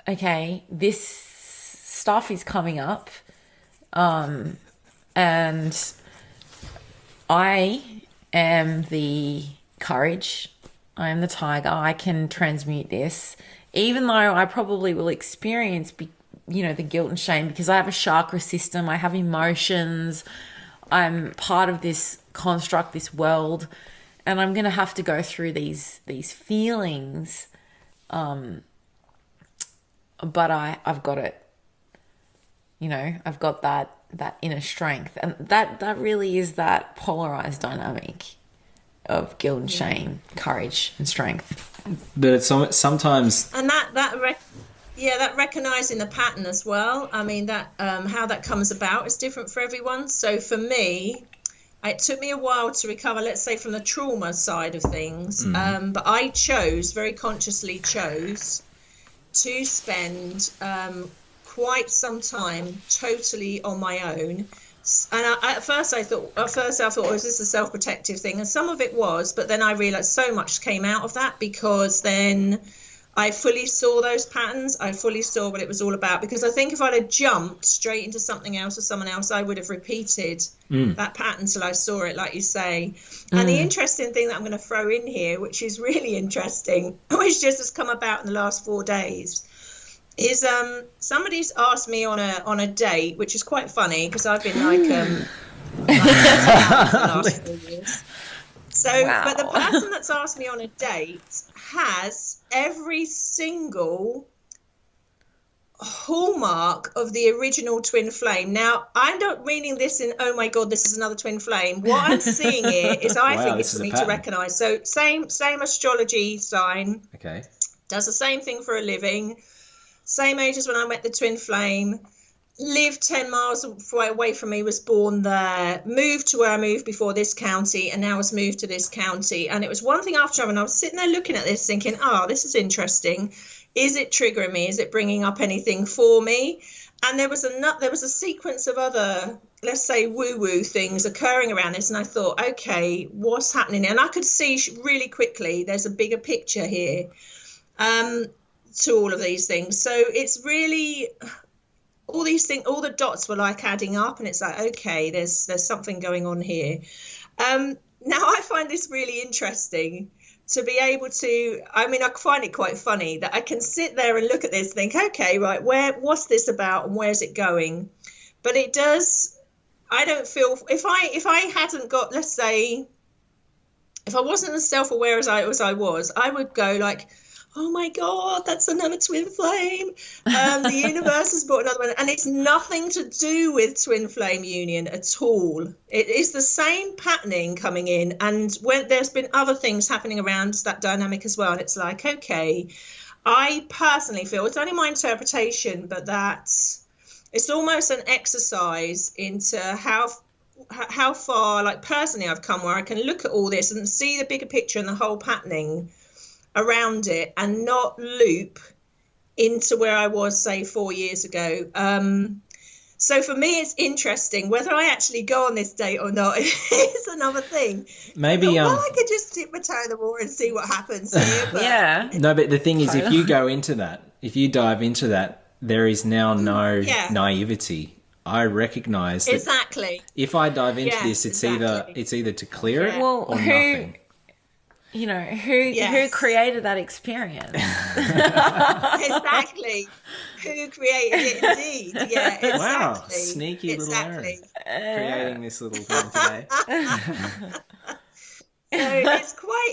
Speaker 4: okay, this stuff is coming up, and I am the courage. I am the tiger. I can transmute this, even though I probably will experience, the guilt and shame, because I have a chakra system. I have emotions. I'm part of this construct, this world, and I'm going to have to go through these feelings. But I've got it. I've got that inner strength, and that really is that polarized dynamic of guilt and shame, courage and strength.
Speaker 1: But it's sometimes,
Speaker 2: and that recognizing the pattern as well. I mean, that how that comes about is different for everyone. So for me, it took me a while to recover, let's say, from the trauma side of things. But I very consciously chose to spend quite some time totally on my own. And at first I thought, was this a self-protective thing? And some of it was, but then I realized so much came out of that, because then I fully saw those patterns. I fully saw what it was all about, because I think if I'd have jumped straight into something else or someone else, I would have repeated that pattern till I saw it, like you say. And the interesting thing that I'm going to throw in here, which is really interesting, which just has come about in the last 4 days, is somebody's asked me on a date, which is quite funny because I've been like for the last 4 years. So, but the person that's asked me on a date has every single hallmark of the original twin flame. Now, I'm not reading this in, oh my God, this is another twin flame. What I'm seeing here is I think it's for me to recognise. So same astrology sign.
Speaker 1: Okay.
Speaker 2: Does the same thing for a living. Same age as when I met the twin flame. Lived 10 miles away from me, was born there, moved to where I moved before, this county, and now has moved to this county. And it was one thing after another, and I was sitting there looking at this thinking, oh, this is interesting. Is it triggering me? Is it bringing up anything for me? And there was a sequence of other, let's say, woo-woo things occurring around this. And I thought, okay, what's happening? And I could see really quickly there's a bigger picture here to all of these things. So it's really... all these things, all the dots were like adding up, and it's like, okay, there's something going on here. Now I find this really interesting to be able to, I mean, I find it quite funny that I can sit there and look at this and think, okay, right, what's this about and where's it going? But it does, I don't feel, if I hadn't got, let's say, if I wasn't as self-aware as I was, I would go like, oh my God, that's another twin flame. The universe has brought another one. And it's nothing to do with twin flame union at all. It is the same patterning coming in. And when there's been other things happening around that dynamic as well. And it's like, okay, I personally feel, it's only my interpretation, but that's, it's almost an exercise into how far, like personally, I've come where I can look at all this and see the bigger picture and the whole patterning around it and not loop into where I was, say, 4 years ago. So for me, it's interesting whether I actually go on this date or not. It's another thing.
Speaker 1: Maybe
Speaker 2: I could just dip my toe in the water and see what happens here. But...
Speaker 4: yeah.
Speaker 1: No, but the thing is, if you go into that, if you dive into that, there is now no naivety. I recognise that
Speaker 2: exactly.
Speaker 1: If I dive into this, it's either to clear it or nothing.
Speaker 4: You know, who created that experience?
Speaker 2: Exactly. Who created it indeed. Yeah, exactly.
Speaker 1: Wow, sneaky little Aaron creating this little thing today.
Speaker 2: So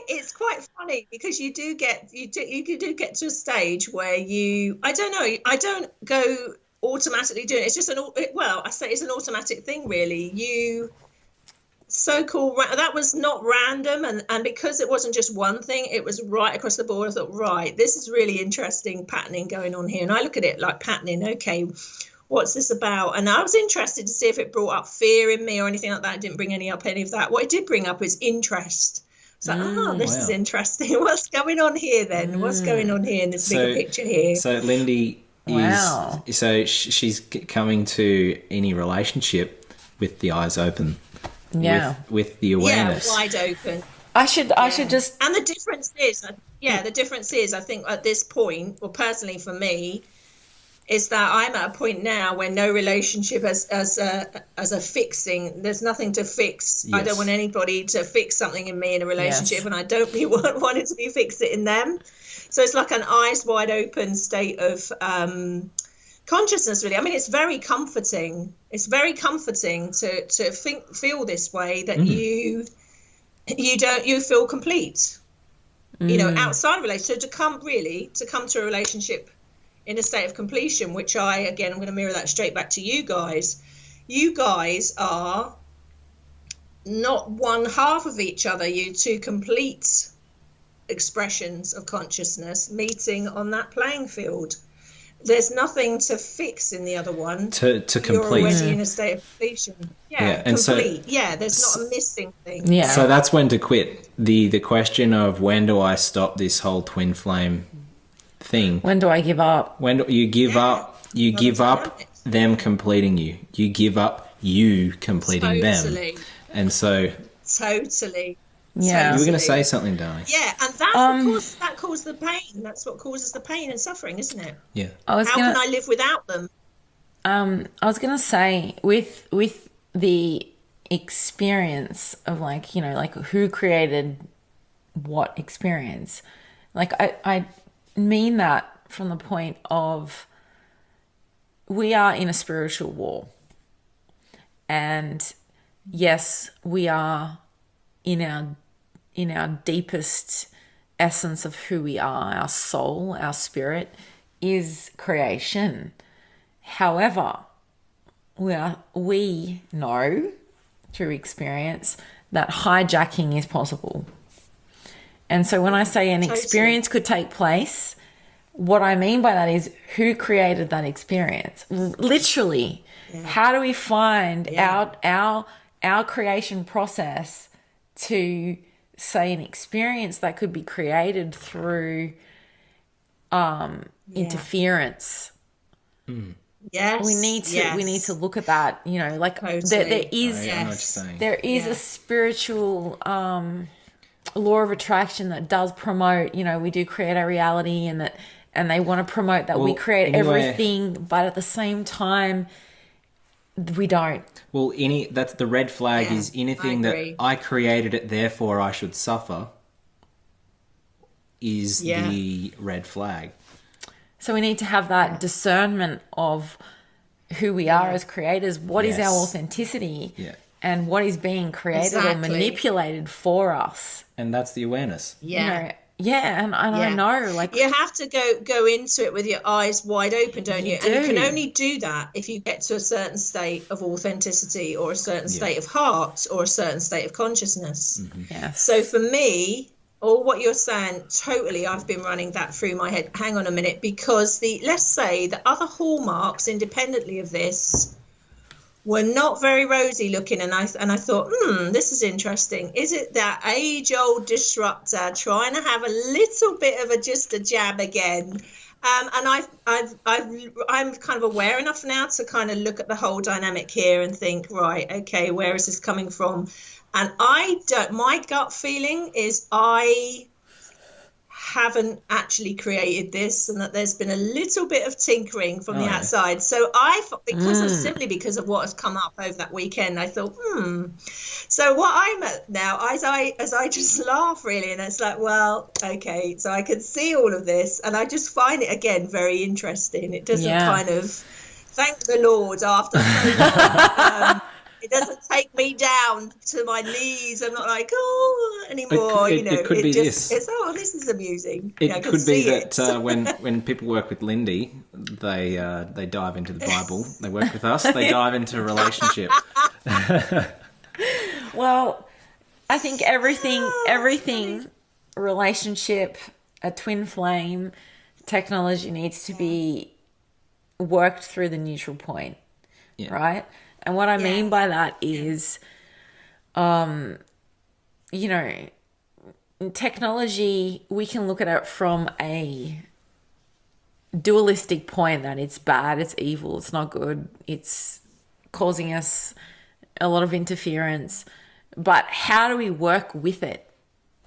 Speaker 2: it's quite funny because you do get to a stage where I don't go automatically doing it. It's just I say it's an automatic thing really. So-called that was not random, and because it wasn't just one thing, it was right across the board. I thought, right, this is really interesting patterning going on here, and I look at it like patterning. Okay, what's this about? And I was interested to see if it brought up fear in me or anything like that. It didn't bring any of that. What it did bring up is interest. It's like, this is interesting. What's going on here then? What's going on here in this bigger picture here?
Speaker 1: So Lindy she's coming to any relationship with the eyes open.
Speaker 4: Yeah,
Speaker 1: with the awareness,
Speaker 2: wide open.
Speaker 4: I should just.
Speaker 2: And the difference is, I think at this point, well, personally for me, is that I'm at a point now where no relationship as a fixing. There's nothing to fix. Yes. I don't want anybody to fix something in me in a relationship, and I don't want it to be fixed in them. So it's like an eyes wide open state of consciousness, really. I mean, it's very comforting. It's very comforting to feel this way, that you feel complete. You know, outside of relationship, to come to a relationship in a state of completion, which I'm going to mirror that straight back to you guys. You guys are not one half of each other. You two complete expressions of consciousness meeting on that playing field. There's nothing to fix in the other one. To complete. You're already in a state of completion. Yeah, and complete. There's not a missing thing.
Speaker 1: Yeah. So that's when to quit. The question of when do I stop this whole twin flame thing?
Speaker 4: When do I give up?
Speaker 1: When do you give up? You give up them completing you. You give up you completing them. And so...
Speaker 2: Totally.
Speaker 4: Yeah.
Speaker 1: You were going to say something, darling.
Speaker 2: Yeah, and that causes the pain. That's what causes the pain and suffering, isn't it?
Speaker 1: Yeah.
Speaker 2: How can I live without them?
Speaker 4: I was gonna say with the experience of like, you know, like who created what experience, like I mean that from the point of we are in a spiritual war, and yes, we are in our deepest essence of who we are. Our soul, our spirit is creation. However, we know through experience that hijacking is possible. And so when I say an experience could take place, what I mean by that is who created that experience? Literally, how do we find out our creation process to say an experience that could be created through interference?
Speaker 2: Yes,
Speaker 4: we need to look at that. You know, like
Speaker 2: totally.
Speaker 4: there is a spiritual law of attraction that does promote. You know, we do create our reality, and they want to promote that we create everything, but at the same time, we don't.
Speaker 1: Well, that's the red flag is anything that I created it, therefore I should suffer. Is the red flag. So
Speaker 4: we need to have that discernment of who we are as creators. What is our authenticity?
Speaker 1: Yeah.
Speaker 4: And what is being created or manipulated for us?
Speaker 1: And that's the awareness.
Speaker 2: Yeah.
Speaker 4: You know, and I know, like,
Speaker 2: you have to go into it with your eyes wide open, don't you? And you can only do that if you get to a certain state of authenticity or a certain state of heart or a certain state of consciousness.
Speaker 1: Mm-hmm.
Speaker 4: Yes.
Speaker 2: So for me, all what you're saying, totally, I've been running that through my head. Hang on a minute, because let's say the other hallmarks, independently of this, were not very rosy looking, and I thought, this is interesting. Is it that age-old disruptor trying to have a little bit of just a jab again? And I'm kind of aware enough now to kind of look at the whole dynamic here and think, right, okay, where is this coming from? And my gut feeling is I haven't actually created this, and that there's been a little bit of tinkering from the outside. So because of what has come up over that weekend, I thought, So what I'm at now, as I just laugh really, and it's like, well, okay, so I can see all of this, and I just find it again very interesting. It doesn't kind of, thank the Lord, after so long. It doesn't take me down to my knees. I'm not like, anymore.
Speaker 1: It could be this.
Speaker 2: It's, this is amusing.
Speaker 1: It could be that when people work with Lindy, they dive into the Bible. They work with us. They dive into a relationship.
Speaker 4: Well, I think everything, relationship, a twin flame, technology needs to be worked through the neutral point, right? And what I mean by that is, technology, we can look at it from a dualistic point that it's bad, it's evil, it's not good, it's causing us a lot of interference. But how do we work with it?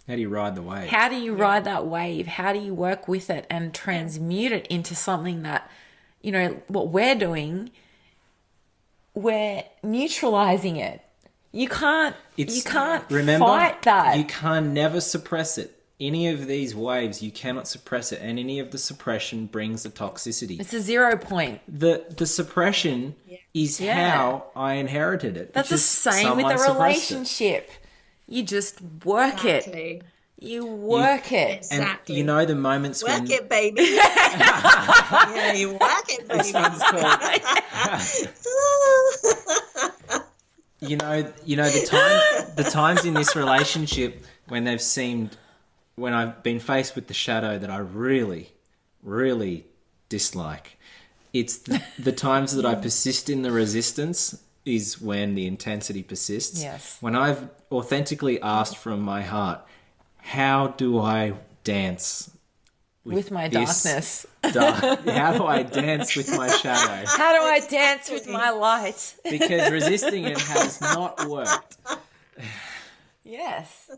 Speaker 1: How do you ride the wave?
Speaker 4: How do you ride that wave? How do you work with it and transmute it into something that, what we're doing, we're neutralizing it. You can't fight that.
Speaker 1: You can never suppress it. Any of these waves, you cannot suppress it, and any of the suppression brings the toxicity.
Speaker 4: It's a 0 point.
Speaker 1: The suppression is how I inherited it.
Speaker 4: That's the same with the relationship. You just work it. You work it.
Speaker 2: Exactly.
Speaker 1: And the moments when...
Speaker 2: Work it, baby. Yeah, you work it, baby.
Speaker 1: This one's called... the times in this relationship when I've been faced with the shadow that I really, really dislike, it's the times that I persist in the resistance is when the intensity persists.
Speaker 4: Yes.
Speaker 1: When I've authentically asked from my heart, how do I dance
Speaker 4: with my darkness?
Speaker 1: How do I dance with my shadow?
Speaker 4: How do I dance with my light?
Speaker 1: Because resisting it has not worked.
Speaker 4: Yes.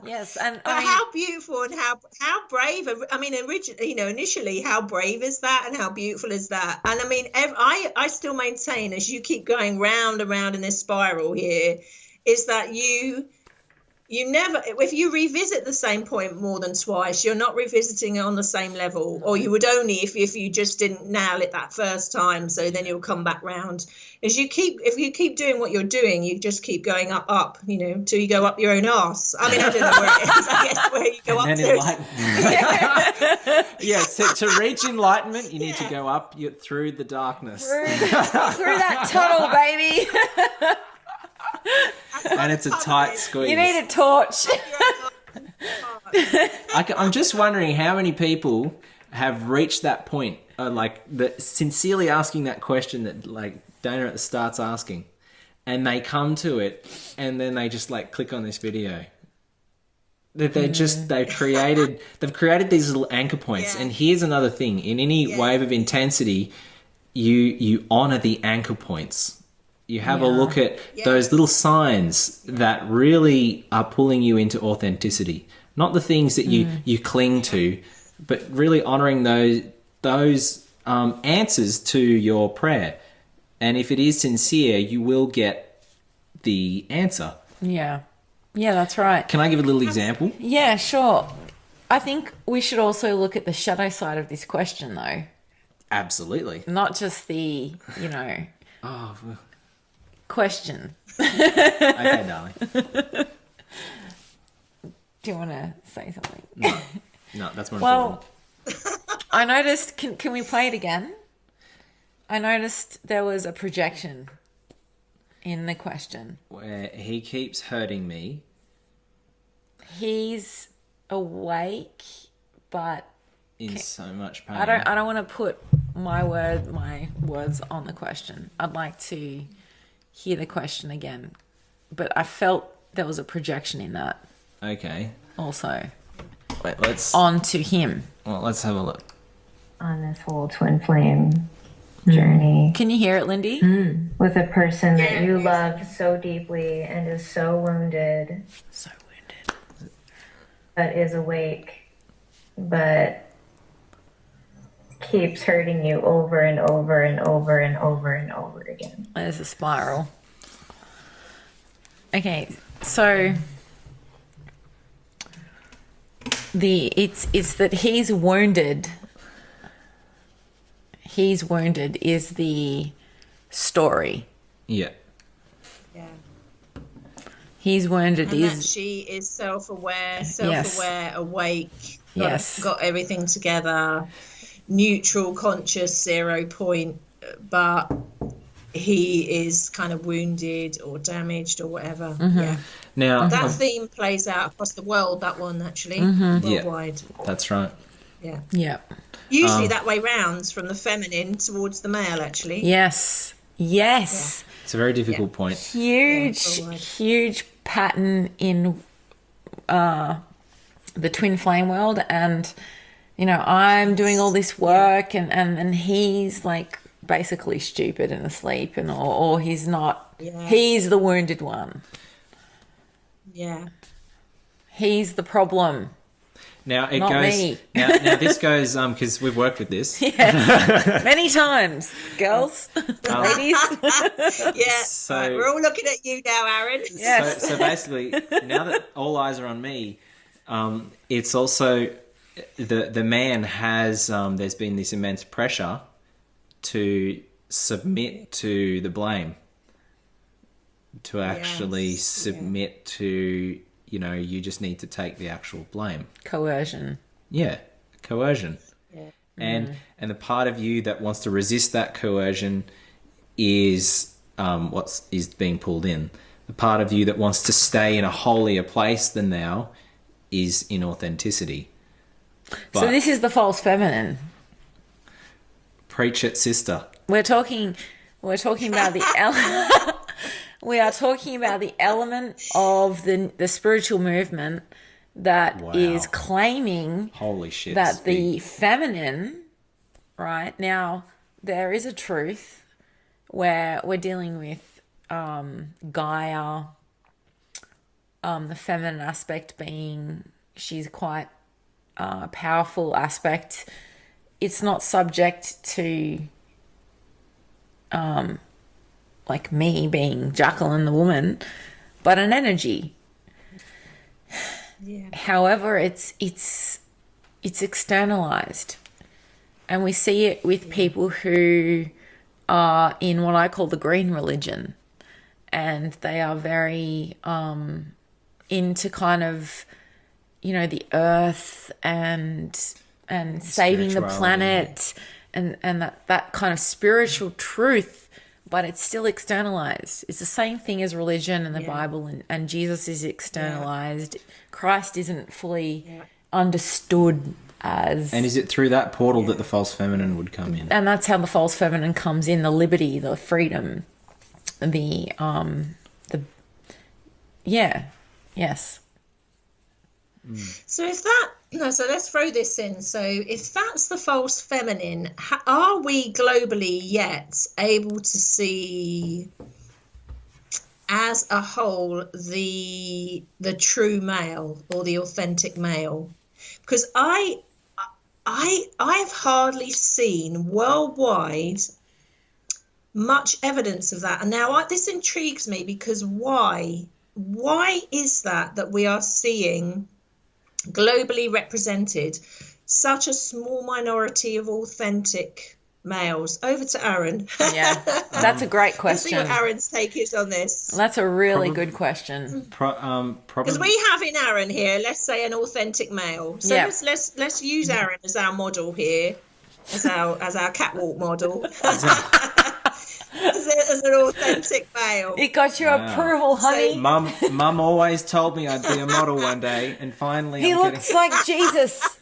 Speaker 4: Yes. And
Speaker 2: But
Speaker 4: I mean,
Speaker 2: how beautiful and how brave. I mean, originally, initially, how brave is that, and how beautiful is that? And I mean, I still maintain, as you keep going round and round in this spiral here, is that you never, if you revisit the same point more than twice, you're not revisiting it on the same level, or you would only if you just didn't nail it that first time, so then you'll come back round. If you keep doing what you're doing, you just keep going up, till you go up your own arse. I mean, I don't know where it is. I guess where you go
Speaker 1: And
Speaker 2: up
Speaker 1: then
Speaker 2: there.
Speaker 1: enlightenment. Yeah, to reach enlightenment, you need to go up through the darkness.
Speaker 4: through that tunnel, baby.
Speaker 1: And it's a tight squeeze.
Speaker 4: You need a torch.
Speaker 1: I'm just wondering how many people have reached that point, sincerely asking that question that like Dana at the start's asking, and they come to it, and then they just like click on this video. They've created these little anchor points.
Speaker 2: Yeah.
Speaker 1: And here's another thing: in any wave of intensity, you honor the anchor points. You have a look at those little signs that really are pulling you into authenticity. Not the things that you cling to, but really honoring those answers to your prayer. And if it is sincere, you will get the answer.
Speaker 4: Yeah. Yeah, that's right.
Speaker 1: Can I give a little example?
Speaker 4: Yeah, sure. I think we should also look at the shadow side of this question, though.
Speaker 1: Absolutely.
Speaker 4: Not just the,
Speaker 1: Oh, well,
Speaker 4: question.
Speaker 1: okay, darling.
Speaker 4: Do you want to say something?
Speaker 1: No, that's more
Speaker 4: Well,
Speaker 1: important.
Speaker 4: I noticed, can we play it again? I noticed there was a projection in the question.
Speaker 1: Where he keeps hurting me.
Speaker 4: He's awake, but
Speaker 1: In so much pain.
Speaker 4: I don't want to put my words on the question. I'd like to hear the question again, but I felt there was a projection in that
Speaker 1: Okay.
Speaker 4: also
Speaker 1: Wait, let's
Speaker 4: onto him.
Speaker 1: let's have a look.
Speaker 3: On this whole twin flame journey
Speaker 4: Can you hear it, Lindy?
Speaker 3: with a person that you love so deeply and is so wounded,
Speaker 4: So wounded.
Speaker 3: but is awake, but keeps hurting you over and over and over and over and over again.
Speaker 4: There's a spiral. Okay, so it's that he's wounded. He's wounded is the story.
Speaker 1: Yeah.
Speaker 2: Yeah.
Speaker 4: He's wounded
Speaker 2: And that
Speaker 4: is
Speaker 2: she is self-aware,
Speaker 4: Yes.
Speaker 2: awake,
Speaker 4: Yes.
Speaker 2: got everything together, neutral, conscious, 0 point, but he is kind of wounded or damaged or whatever. Yeah.
Speaker 1: Now,
Speaker 2: That theme plays out across the world, that one, actually,
Speaker 1: Yeah.
Speaker 2: worldwide.
Speaker 1: that's right.
Speaker 2: Yeah.
Speaker 4: yeah.
Speaker 2: Usually that way round, from the feminine towards the male, actually.
Speaker 4: Yes. Yes.
Speaker 1: It's a very difficult point.
Speaker 4: Huge,
Speaker 2: Yeah,
Speaker 4: huge pattern in the twin flame world, and I'm doing all this work, and he's like basically stupid and asleep, and or he's not.
Speaker 2: Yeah.
Speaker 4: He's the wounded one.
Speaker 2: Yeah.
Speaker 4: He's the problem.
Speaker 1: Now it
Speaker 4: Not
Speaker 1: goes.
Speaker 4: me.
Speaker 1: Now this goes because we've worked with this.
Speaker 4: Yes, many times, girls, ladies.
Speaker 2: Yeah.
Speaker 1: So-
Speaker 2: Right, we're all looking at you now, Aaron.
Speaker 4: Yes.
Speaker 1: So basically, now that all eyes are on me, it's also the man has. There's been this immense pressure to submit to the blame, to actually
Speaker 2: Yes,
Speaker 1: submit to. You just need to take the actual blame.
Speaker 4: Coercion.
Speaker 1: Yeah, coercion.
Speaker 2: Yeah.
Speaker 1: And the part of you that wants to resist that coercion is is being pulled in. The part of you that wants to stay in a holier place than thou is in authenticity. But
Speaker 4: So this is the false feminine.
Speaker 1: preach it, sister.
Speaker 4: We're talking about the we are talking about the element of the spiritual movement that is
Speaker 1: Wow.
Speaker 4: claiming
Speaker 1: Holy shit.
Speaker 4: that
Speaker 1: Big.
Speaker 4: the feminine, right now, there is a truth where we're dealing with Gaia, the feminine aspect being she's quite a powerful aspect. It's not subject to like me being Jacqueline the woman, but an energy.
Speaker 2: Yeah.
Speaker 4: However, it's externalized, and we see it with people who are in what I call the green religion, and they are very into kind of, the earth and saving the planet and that kind of spiritual truth, but it's still externalized. It's the same thing as religion and the Bible, and Jesus is externalized. Christ isn't fully understood as...
Speaker 1: And is it through that portal that the false feminine would come in?
Speaker 4: And that's how the false feminine comes in, the liberty, the freedom, yes.
Speaker 2: So so let's throw this in. So if that's the false feminine, are we globally yet able to see as a whole the true male or the authentic male? Because I've hardly seen worldwide much evidence of that. And now this intrigues me, because why is that we are seeing globally represented such a small minority of authentic males? Over to Aaron.
Speaker 4: Yeah, that's a great question.
Speaker 2: Let's see what Aaron's take is on this.
Speaker 4: That's a really good question.
Speaker 2: Because
Speaker 1: Probably.
Speaker 2: we have in Aaron here, let's say, an authentic male. So let's use Aaron as our model here, as our catwalk model. As an authentic male.
Speaker 4: It got your approval, honey.
Speaker 1: Mum always told me I'd be a model one day, and finally
Speaker 4: He looks like Jesus.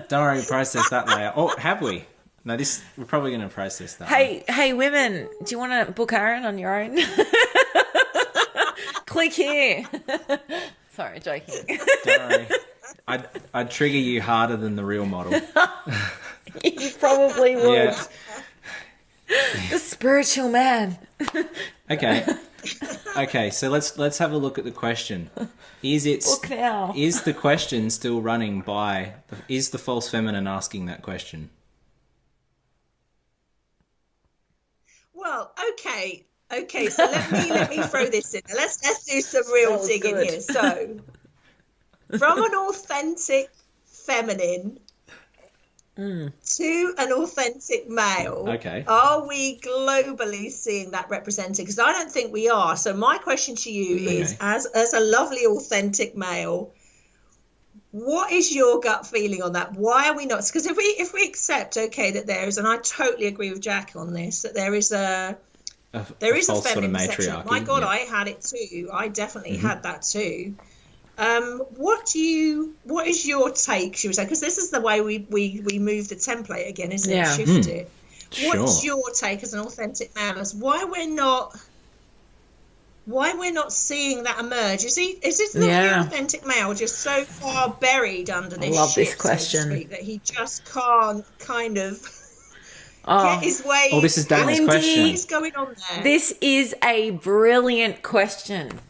Speaker 1: Don't worry, process that later. Oh, have we? No, we're probably going to process that.
Speaker 4: Hey, women, do you want to book Aaron on your own? Click here. Sorry, joking.
Speaker 1: Don't worry. I'd trigger you harder than the real model.
Speaker 4: You probably would.
Speaker 1: Yeah.
Speaker 4: The spiritual man.
Speaker 1: Okay. So let's have a look at the question.
Speaker 4: Look now.
Speaker 1: Is the question still running by? Is the false feminine asking that question?
Speaker 2: Well, okay. So let me throw this in. Let's do some real digging here. So, from an authentic feminine to an authentic male, are we globally seeing that represented? Because I don't think we are. So my question to you is, as a lovely authentic male, what is your gut feeling on that? Why are we not? Because if we accept, that there is, and I totally agree with Jack on this, that there is a feminine
Speaker 1: sort of
Speaker 2: matriarchy. My God, I had it too. I definitely had that too. What is your take, should we say? Because this is the way we move the template again, isn't it? Shift it. What's your take as an authentic man as why we're not seeing that emerge? Is this the authentic male just so far buried under this this question, so to speak, that he just can't kind of get his way?
Speaker 1: Oh, this is Dan's question.
Speaker 2: What is going on there?
Speaker 4: This is a brilliant question.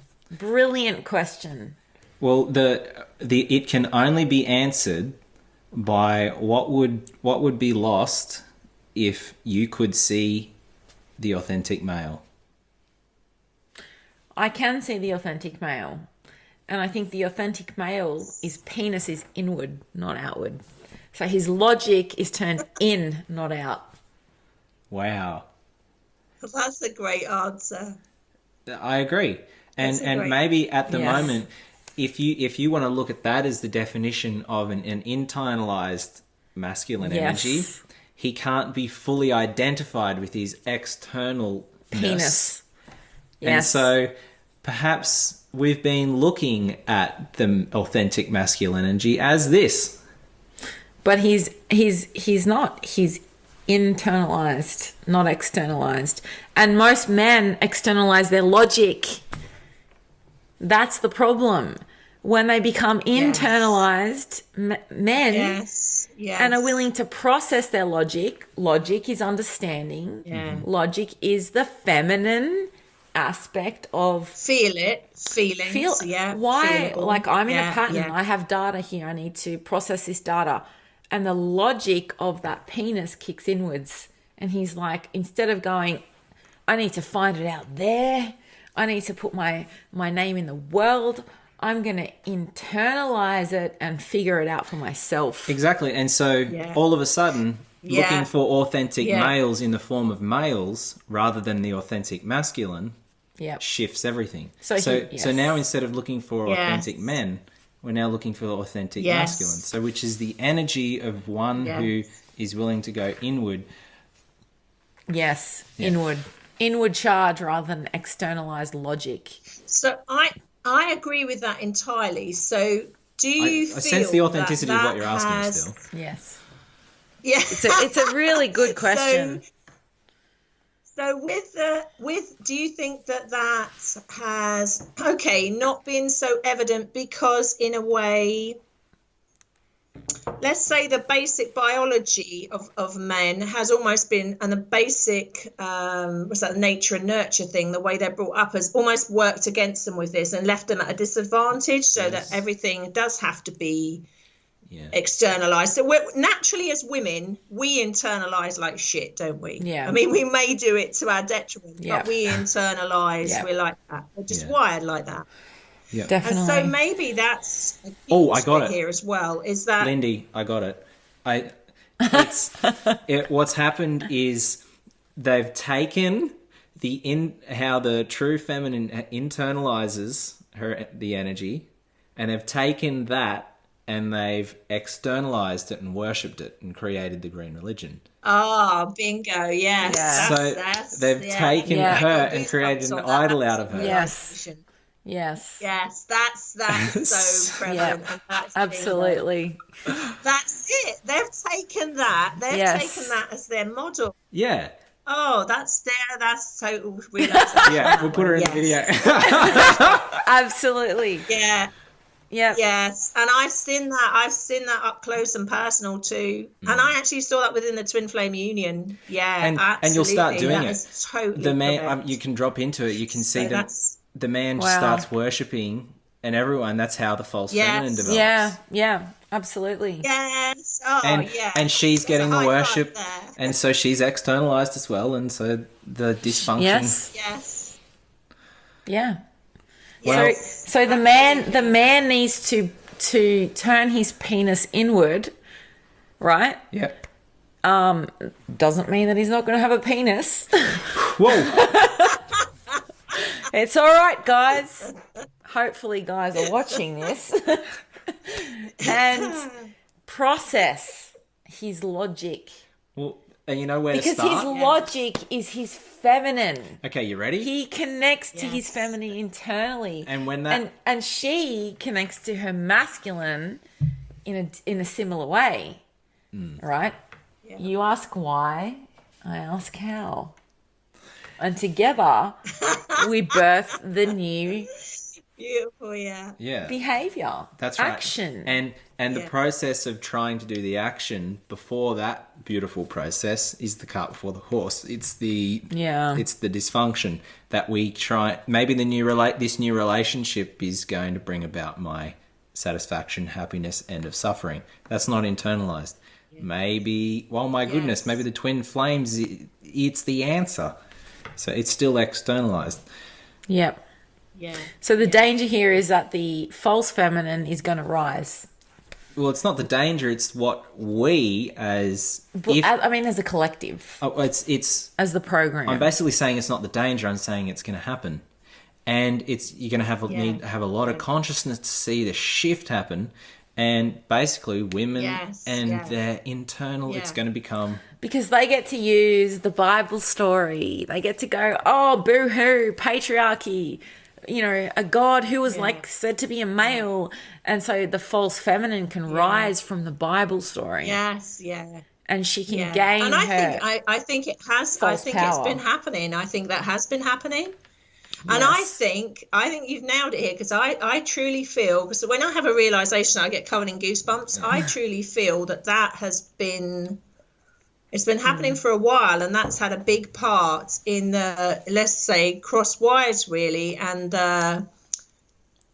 Speaker 1: Well, it can only be answered by what would be lost if you could see the authentic male.
Speaker 4: I can see the authentic male, and I think the authentic male, his penis is inward, not outward. So his logic is turned in, not out.
Speaker 1: Wow.
Speaker 2: That's a great answer.
Speaker 1: I agree. And maybe at the moment, if you want to look at that as the definition of an internalized masculine energy, he can't be fully identified with his external
Speaker 4: penis. Yes.
Speaker 1: And so perhaps we've been looking at the authentic masculine energy as this.
Speaker 4: But he's not. He's internalized, not externalized. And most men externalize their logic. That's the problem. When they become internalized men and are willing to process their logic is understanding. Logic is the feminine aspect of
Speaker 2: feelings,
Speaker 4: why,
Speaker 2: feelable.
Speaker 4: like, I'm in a pattern,
Speaker 2: yeah.
Speaker 4: I have data here, I need to process this data, and the logic of that penis kicks inwards, and he's like, instead of going, I need to find it out there, I need to put my name in the world, I'm going to internalize it and figure it out for myself.
Speaker 1: Exactly. And so all of a sudden, looking for authentic males in the form of males rather than the authentic masculine shifts everything. So now instead of looking for authentic men, we're now looking for authentic masculine. So which is the energy of one who is willing to go inward.
Speaker 4: Yes, inward charge rather than externalized logic.
Speaker 2: So I agree with that entirely. So do you feel
Speaker 1: I sense the authenticity of what you're asking still.
Speaker 4: Yes.
Speaker 2: Yeah.
Speaker 4: It's a really good question.
Speaker 2: So do you think that has not been so evident because in a way, let's say the basic biology of men has almost been, and the basic nature and nurture thing, the way they're brought up, has almost worked against them with this and left them at a disadvantage, so that everything does have to be externalized. So naturally as women, we internalize like shit, don't we?
Speaker 4: Yeah.
Speaker 2: I mean, we may do it to our detriment, but we internalize. We're like that. We're just wired like that.
Speaker 1: Yeah,
Speaker 4: definitely.
Speaker 2: And so maybe that's
Speaker 1: I got it
Speaker 2: here as well. Is that
Speaker 1: Lindy? I got it. What's happened is they've taken how the true feminine internalizes the energy, and they've taken that and they've externalized it and worshipped it and created the green religion.
Speaker 2: Bingo, yes.
Speaker 4: Yeah.
Speaker 1: So they've taken her and created an idol out of her.
Speaker 4: Yes.
Speaker 2: Yes, that's so prevalent. And that's
Speaker 4: absolutely.
Speaker 2: That's it. They've taken that. They've taken that as their model.
Speaker 1: Yeah.
Speaker 2: Oh, that's total realization.
Speaker 1: Yeah, we'll put her in the video.
Speaker 4: Absolutely.
Speaker 2: Yeah.
Speaker 4: Yeah.
Speaker 2: Yes, and I've seen that up close and personal too. And I actually saw that within the Twin Flame Union. Yeah,
Speaker 1: and you'll start doing it.
Speaker 2: Totally
Speaker 1: the man, you can drop into it. You can see that the man starts worshipping, and everyone. That's how the false feminine develops.
Speaker 4: Yeah, absolutely.
Speaker 2: Yes.
Speaker 1: And she's getting the worship, and so she's externalized as well, and so the dysfunction.
Speaker 2: Yes.
Speaker 4: Yeah.
Speaker 1: Well,
Speaker 4: so the man needs to turn his penis inward, right?
Speaker 1: Yeah.
Speaker 4: Doesn't mean that he's not going to have a penis.
Speaker 1: Whoa.
Speaker 4: It's all right, guys. Hopefully, guys are watching this and process his logic.
Speaker 1: Well, and you know where
Speaker 4: because
Speaker 1: to start?
Speaker 4: his logic is his feminine.
Speaker 1: Okay, you ready?
Speaker 4: He connects to his feminine internally,
Speaker 1: and when that
Speaker 4: and she connects to her masculine in a similar way, right? Yeah. You ask why, I ask how, and together we birth the new
Speaker 2: beautiful
Speaker 4: behavior.
Speaker 1: That's
Speaker 4: action.
Speaker 1: Right. And the process of trying to do the action before that beautiful process is the cart before the horse. It's the dysfunction that we try. Maybe this new relationship is going to bring about my satisfaction, happiness, end of suffering. That's not internalized. Maybe, my goodness, maybe the twin flames, it's the answer. So it's still externalized.
Speaker 4: Yep. Yeah. So the danger here is that the false feminine is going to rise.
Speaker 1: Well, it's not the danger; it's what we as
Speaker 4: a collective.
Speaker 1: Oh, it's
Speaker 4: as the program.
Speaker 1: I'm basically saying it's not the danger. I'm saying it's going to happen, and you're going to need to have a lot of consciousness to see the shift happen. And basically, women their internal, it's going to become...
Speaker 4: Because they get to use the Bible story. They get to go, oh, boo-hoo, patriarchy, a God who was said to be a male. And so the false feminine can rise from the Bible story.
Speaker 2: Yes, yeah.
Speaker 4: And she can gain
Speaker 2: and I think it has. I think
Speaker 4: power.
Speaker 2: It's been happening. I think that has been happening. And yes. I think you've nailed it here, because I truly feel, because when I have a realization, I get covered in goosebumps. I truly feel that has been It's been happening for a while, and that's had a big part in the, let's say, cross wires really, and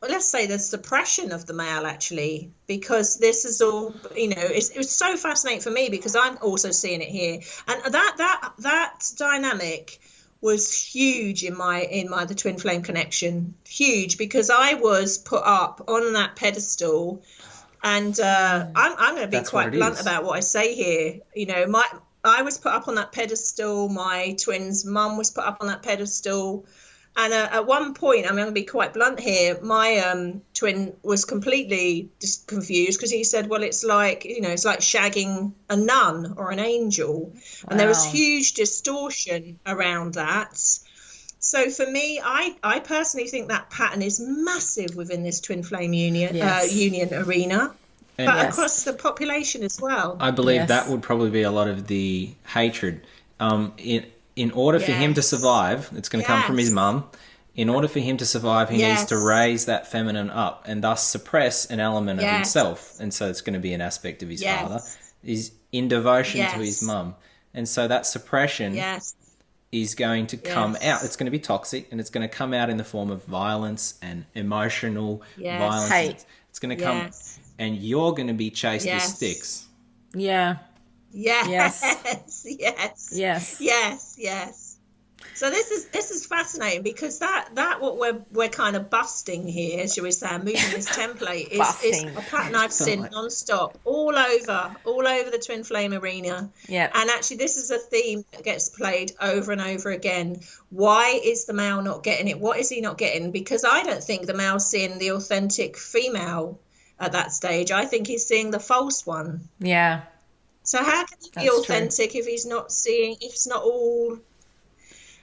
Speaker 2: let's say the suppression of the male, actually, because this is all, it was so fascinating for me because I'm also seeing it here, and that dynamic was huge in the twin flame connection, huge, because I was put up on that pedestal, and I'm going to be quite blunt about what I say here. I was put up on that pedestal. My twin's mum was put up on that pedestal. And at one point, I'm going to be quite blunt here, my twin was completely just confused because he said, well, it's like shagging a nun or an angel. Wow. And there was huge distortion around that. So for me, I personally think that pattern is massive within this twin flame union arena. But across the population as well.
Speaker 1: I believe that would probably be a lot of the hatred. In order for him to survive, it's going to come from his mum. In order for him to survive, he needs to raise that feminine up and thus suppress an element of himself. And so it's going to be an aspect of his father. Is in devotion to his mum. And so that suppression is going to come out. It's going to be toxic, and it's going to come out in the form of violence and emotional violence.
Speaker 4: Hate.
Speaker 1: It's going to come... And you're going to be chased with sticks.
Speaker 4: Yeah.
Speaker 2: Yes.
Speaker 4: Yes.
Speaker 2: Yes. Yes. So this is fascinating because that what we're kind of busting here, shall we say, moving this template is a pattern I've seen non-stop all over the twin flame arena.
Speaker 4: Yeah.
Speaker 2: And actually, this is a theme that gets played over and over again. Why is the male not getting it? What is he not getting? Because I don't think the male's seeing the authentic female at that stage. I think he's seeing the false one.
Speaker 4: Yeah.
Speaker 2: So how can he be authentic if he's not seeing, if it's not all,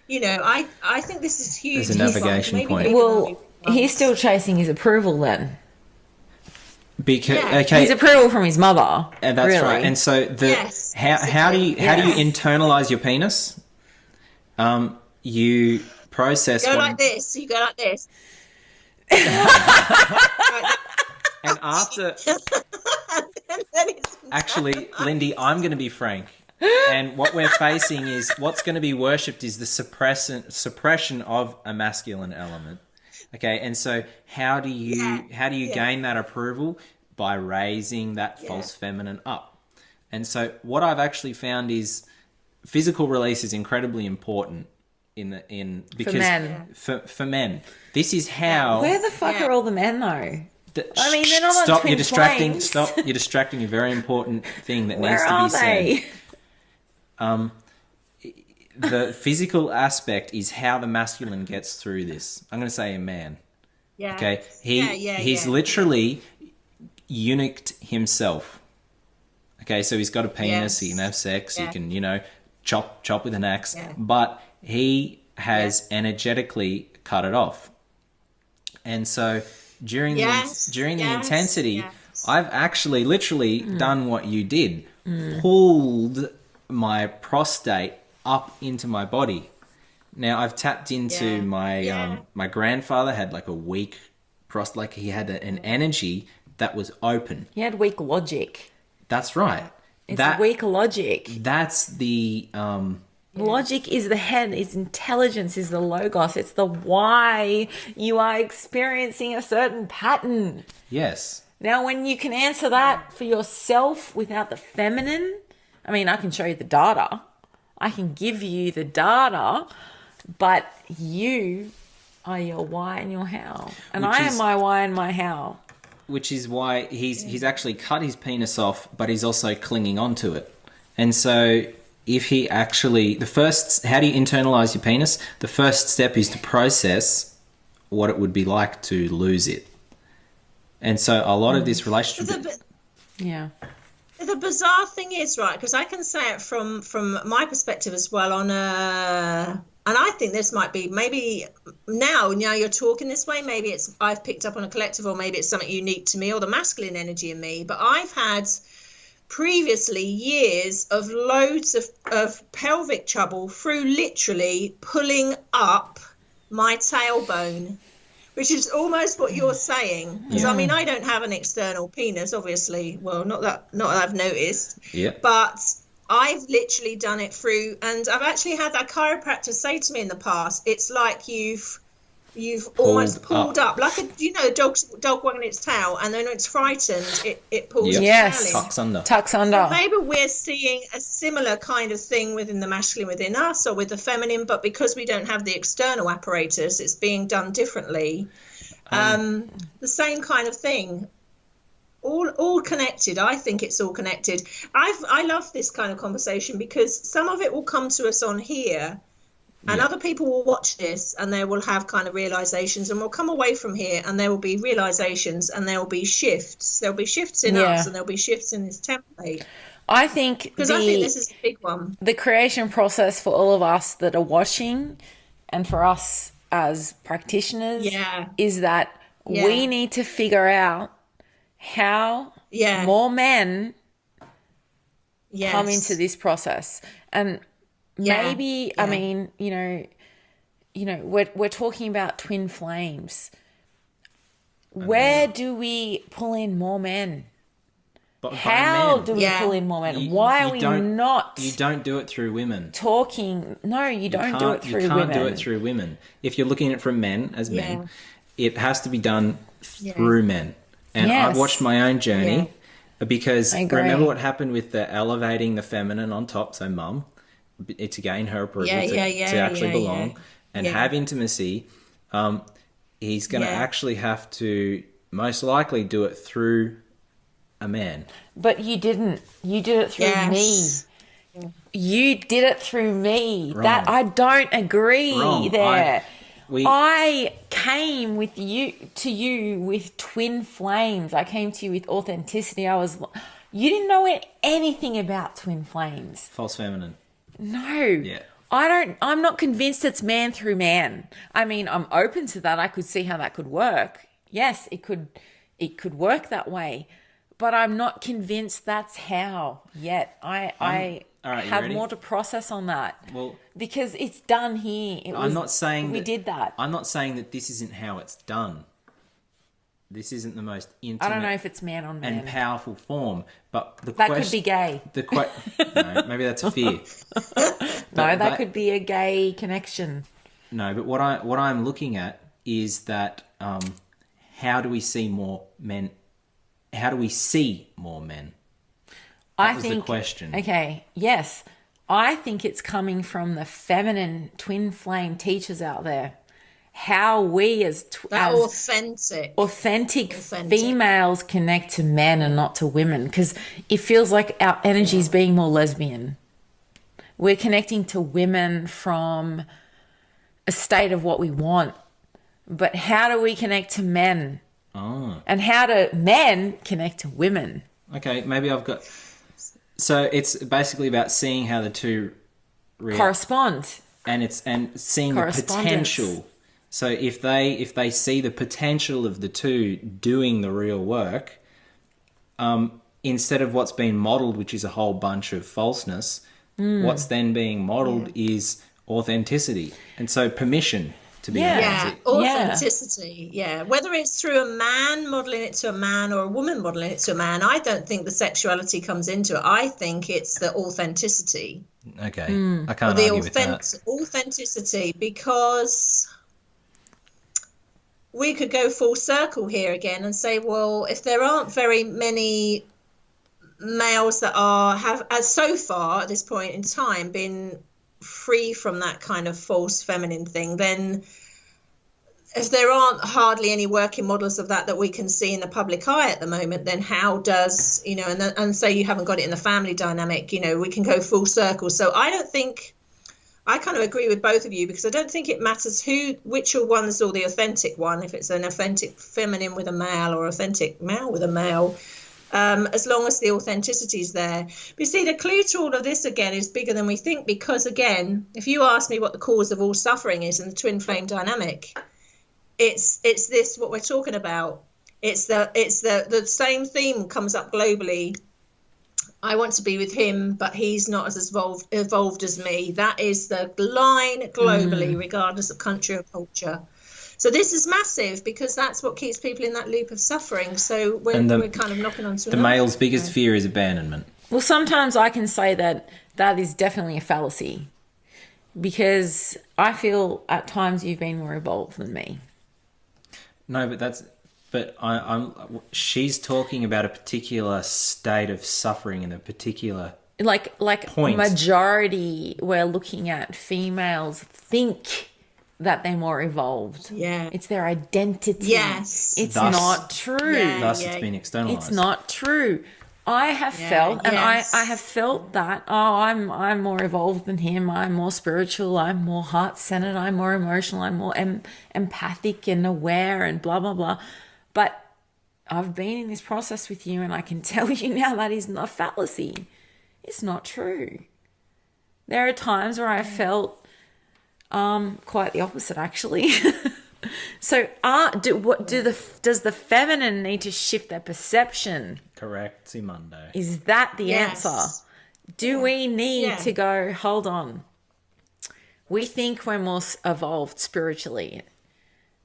Speaker 2: I think this is huge.
Speaker 1: There's a navigation point.
Speaker 4: Well, he's still chasing his approval then.
Speaker 1: Because
Speaker 4: his approval from his mother.
Speaker 1: And that's right. And so how do you internalize your penis? You process.
Speaker 2: Like this. You go like this.
Speaker 1: And after, actually, Lindy, I'm going to be frank. And what we're facing is what's going to be worshipped is the suppression of a masculine element. Okay, and so how do you gain that approval? By raising that false feminine up. And so what I've actually found is physical release is incredibly important because
Speaker 4: for men.
Speaker 1: For men, this is how.
Speaker 4: Where the fuck are all the men though? I mean, they're not on twin flames.
Speaker 1: Stop! You're distracting a very important thing that needs to be said. The physical aspect is how the masculine gets through this. I'm going to say a man.
Speaker 2: Yeah.
Speaker 1: Okay. He's literally eunuched himself. Okay, so he's got a penis. He can have sex. He can, chop with an axe. Yeah. But he has energetically cut it off, and so. During the intensity, I've actually literally done what you did. Pulled my prostate up into my body. Now I've tapped into my my grandfather had like a weak prostate, like he had an energy that was open.
Speaker 4: He had weak logic.
Speaker 1: That's right.
Speaker 4: It's weak logic.
Speaker 1: That's the
Speaker 4: logic is the head, is intelligence, is the logos. It's the why you are experiencing a certain pattern.
Speaker 1: Yes.
Speaker 4: Now, when you can answer that for yourself without the feminine, I mean, I can show you the data. I can give you the data, but you are your why and your how. And I am my why and my how.
Speaker 1: Which is why he's actually cut his penis off, but he's also clinging onto it. And so... if he actually, how do you internalize your penis? The first step is to process what it would be like to lose it. And so a lot of this relationship...
Speaker 2: The bizarre thing is, right, because I can say it from my perspective as well and I think this might be, maybe now you're talking this way, maybe it's I've picked up on a collective or maybe it's something unique to me or the masculine energy in me, but I've had... previously years of loads of pelvic trouble through literally pulling up my tailbone, which is almost what you're saying. Because I mean, I don't have an external penis, obviously. Well, not that I've noticed.
Speaker 1: Yeah.
Speaker 2: But I've literally done it through, and I've actually had that chiropractor say to me in the past, it's like you've almost pulled up like a dog wagging its tail, and then when it's frightened, it pulls its
Speaker 4: Yes.
Speaker 2: tail in.
Speaker 4: Tucks under.
Speaker 2: So maybe we're seeing a similar kind of thing within the masculine within us or with the feminine, but because we don't have the external apparatus, it's being done differently. The same kind of thing. All connected. I think it's all connected. I love this kind of conversation because some of it will come to us on here, and other people will watch this and they will have kind of realizations, and we'll come away from here and there will be realizations and there will be shifts. There'll be shifts in us and there'll be shifts in this template.
Speaker 4: I think
Speaker 2: because I think this is a big one.
Speaker 4: The creation process for all of us that are watching, and for us as practitioners, is that we need to figure out how more men come into this process. And maybe I mean, we're talking about twin flames. Where do we pull in more men? How do we pull in more men? Why are we not?
Speaker 1: You don't do it through women.
Speaker 4: Talking. No, you don't do it through women.
Speaker 1: You can't do it through women. If you're looking at it from men as men, it has to be done through men. And I've watched my own journey because remember what happened with the elevating the feminine on top, so mum, to gain her approval, to actually belong and have intimacy. He's going to actually have to most likely do it through a man.
Speaker 4: But you didn't. You did it through me. You did it through me.
Speaker 1: Wrong.
Speaker 4: That I don't agree
Speaker 1: Wrong.
Speaker 4: there. I came to you with twin flames. I came to you with authenticity. You didn't know anything about twin flames.
Speaker 1: False feminine.
Speaker 4: No.
Speaker 1: Yeah.
Speaker 4: I'm not convinced it's man through man. I mean, I'm open to that. I could see how that could work. Yes, it could work that way. But I'm not convinced that's how yet. I have more to process on that.
Speaker 1: Well,
Speaker 4: because it's done here.
Speaker 1: I'm not saying
Speaker 4: we did that.
Speaker 1: I'm not saying that this isn't how it's done. This isn't the most intimate.
Speaker 4: I don't know if it's man on man
Speaker 1: and powerful form, but
Speaker 4: that could be gay.
Speaker 1: No, maybe that's a fear.
Speaker 4: That could be a gay connection.
Speaker 1: No, but what I'm looking at is that how do we see more men? How do we see more men? That was the question.
Speaker 4: Okay, yes. I think it's coming from the feminine twin flame teachers out there. How we as authentic females connect to men and not to women, because it feels like our energy is being more lesbian. We're connecting to women from a state of what we want. But how do we connect to men?
Speaker 1: Oh.
Speaker 4: And how do men connect to women?
Speaker 1: Okay, maybe I've got... So it's basically about seeing how the two
Speaker 4: correspond.
Speaker 1: And seeing the potential. So if they see the potential of the two doing the real work, instead of what's been modeled, which is a whole bunch of falseness, what's then being modeled is authenticity. And so permission to be
Speaker 2: authenticity. Yeah. Whether it's through a man modeling it to a man or a woman modeling it to a man, I don't think the sexuality comes into it. I think it's the authenticity.
Speaker 1: Okay. I can't argue with that.
Speaker 2: Authenticity, because we could go full circle here again and say, well, if there aren't very many males that have so far at this point in time been free from that kind of false feminine thing, then if there aren't hardly any working models of that we can see in the public eye at the moment, then how does, and say you haven't got it in the family dynamic, we can go full circle. So I kind of agree with both of you, because I don't think it matters which one is the authentic one, if it's an authentic feminine with a male or authentic male with a male, as long as the authenticity is there. But you see, the clue to all of this, again, is bigger than we think, because, again, if you ask me what the cause of all suffering is in the twin flame dynamic, it's this, what we're talking about. It's the same theme comes up globally. I want to be with him, but he's not as evolved as me. That is the line globally, regardless of country or culture. So this is massive, because that's what keeps people in that loop of suffering. So we're kind of knocking on to
Speaker 1: the male's biggest fear is abandonment.
Speaker 4: Well, sometimes I can say that is definitely a fallacy, because I feel at times you've been more evolved than me.
Speaker 1: No, but she's talking about a particular state of suffering and a particular
Speaker 4: Like
Speaker 1: point.
Speaker 4: Majority we're looking at, females think that they're more evolved.
Speaker 2: Yeah.
Speaker 4: It's their identity.
Speaker 2: Yes.
Speaker 4: It's
Speaker 1: Thus-
Speaker 4: not true.
Speaker 2: Yeah.
Speaker 1: Thus, it's been externalized.
Speaker 4: It's not true. I have felt, and
Speaker 2: yes.
Speaker 4: I have felt that, I'm more evolved than him. I'm more spiritual. I'm more heart-centered. I'm more emotional. I'm more empathic and aware and blah, blah, blah. But I've been in this process with you, and I can tell you now that is not a fallacy. It's not true. There are times where I felt quite the opposite, actually. So, does the feminine need to shift their perception?
Speaker 1: Correct, Simundo.
Speaker 4: Is that the
Speaker 2: Yes.
Speaker 4: answer? Do we need
Speaker 2: Yeah.
Speaker 4: to go, hold on, we think we're more evolved spiritually,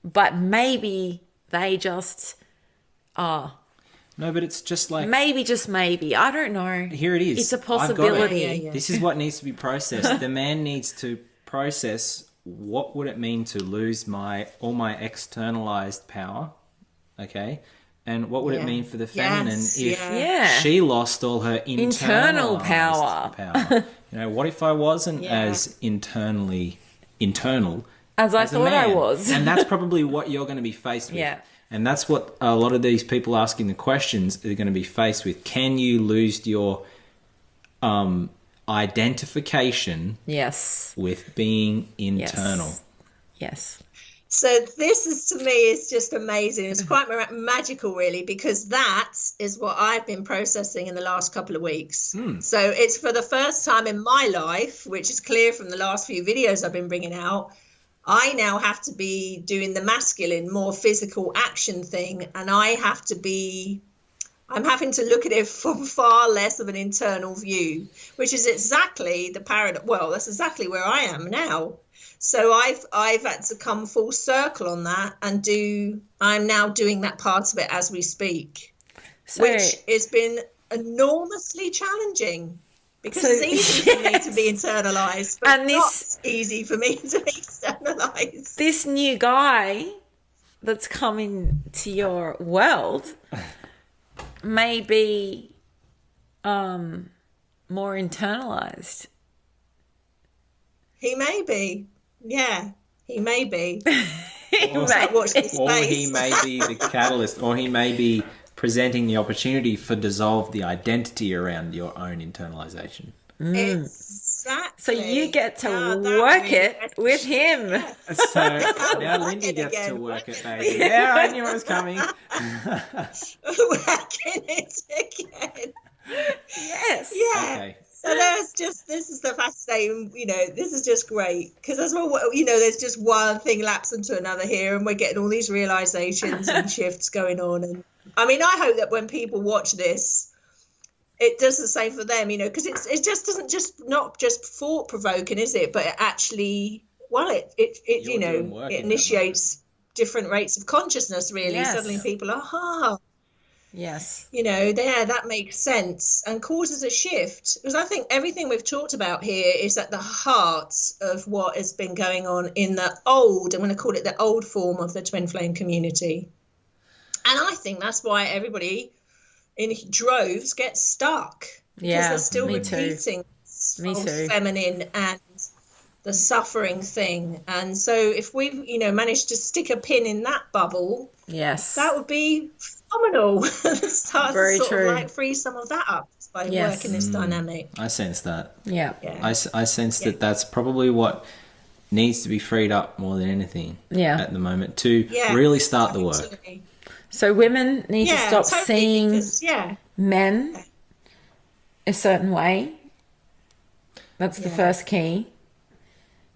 Speaker 4: but maybe they just are.
Speaker 1: No, but it's just like...
Speaker 4: Maybe, just maybe. I don't know.
Speaker 1: Here it is.
Speaker 4: It's a
Speaker 1: I've got it.
Speaker 4: possibility.
Speaker 2: Yeah.
Speaker 1: This is what needs to be processed. The man needs to process what would it mean to lose all my externalized power, okay? And what would it mean for the feminine if
Speaker 4: Yeah.
Speaker 1: she lost all her
Speaker 4: Internal
Speaker 1: internalized
Speaker 4: power.
Speaker 1: What if I wasn't
Speaker 2: Yeah.
Speaker 1: as internal
Speaker 4: As I
Speaker 1: as a
Speaker 4: thought I
Speaker 1: man?
Speaker 4: was.
Speaker 1: And that's probably what you're going to be faced with.
Speaker 4: Yeah.
Speaker 1: And that's what a lot of these people asking the questions are going to be faced with. Can you lose your identification
Speaker 4: Yes.
Speaker 1: with being internal?
Speaker 4: Yes.
Speaker 2: So this is, to me, is just amazing. It's quite magical, really, because that is what I've been processing in the last couple of weeks. So it's for the first time in my life, which is clear from the last few videos I've been bringing out, I now have to be doing the masculine, more physical action thing. And I'm having to look at it from far less of an internal view, which is exactly the paradox. Well, that's exactly where I am now. So I've had to come full circle on that and I'm now doing that part of it as we speak, which has been enormously challenging because it's easy for me to be internalized, but
Speaker 4: And
Speaker 2: not easy for me to be externalized.
Speaker 4: This new guy that's coming to your world may be more internalized.
Speaker 2: He may be. Yeah, he may be.
Speaker 1: Or
Speaker 2: Watch this
Speaker 1: he
Speaker 2: space.
Speaker 1: may be the catalyst, or he may be presenting the opportunity for dissolve the identity around your own internalization.
Speaker 2: Exactly.
Speaker 4: So you get to
Speaker 2: that
Speaker 4: work
Speaker 2: really
Speaker 4: it
Speaker 2: gets-
Speaker 4: with him.
Speaker 1: So now Lindy gets to
Speaker 2: again.
Speaker 1: work it, baby. Yeah, I knew it was coming.
Speaker 2: Working it again.
Speaker 4: Yes.
Speaker 2: Yeah.
Speaker 1: Okay.
Speaker 2: So this is the fascinating, this is just great because as well, there's just one thing laps into another here and we're getting all these realizations and shifts going on. And I mean, I hope that when people watch this, it does the same for them, because it just doesn't not just thought provoking, is it? But it actually,
Speaker 1: You're doing work
Speaker 2: it
Speaker 1: in that
Speaker 2: initiates different rates of consciousness, really.
Speaker 4: Yes.
Speaker 2: Suddenly people are,
Speaker 4: Yes.
Speaker 2: that makes sense and causes a shift. Because I think everything we've talked about here is at the heart of what has been going on in the old, I'm going to call it the old form of the twin flame community. And I think that's why everybody in droves gets stuck. Because
Speaker 4: Yeah,
Speaker 2: they're still
Speaker 4: me too.
Speaker 2: repeating
Speaker 4: Me
Speaker 2: old
Speaker 4: too.
Speaker 2: feminine and the suffering thing. And so if we've, managed to stick a pin in that bubble,
Speaker 4: Yes.
Speaker 2: that would be phenomenal. Start
Speaker 4: Very
Speaker 2: to sort
Speaker 4: true.
Speaker 2: of like free some of that up by
Speaker 4: Yes.
Speaker 2: working this dynamic.
Speaker 1: I sense that.
Speaker 4: Yeah.
Speaker 2: Yeah.
Speaker 1: I sense that that's probably what needs to be freed up more than anything
Speaker 4: Yeah.
Speaker 1: at the moment to
Speaker 2: Yeah,
Speaker 1: really start the work.
Speaker 2: Absolutely.
Speaker 4: So women need to stop
Speaker 2: totally,
Speaker 4: seeing
Speaker 2: because,
Speaker 4: men a certain way. That's the first key.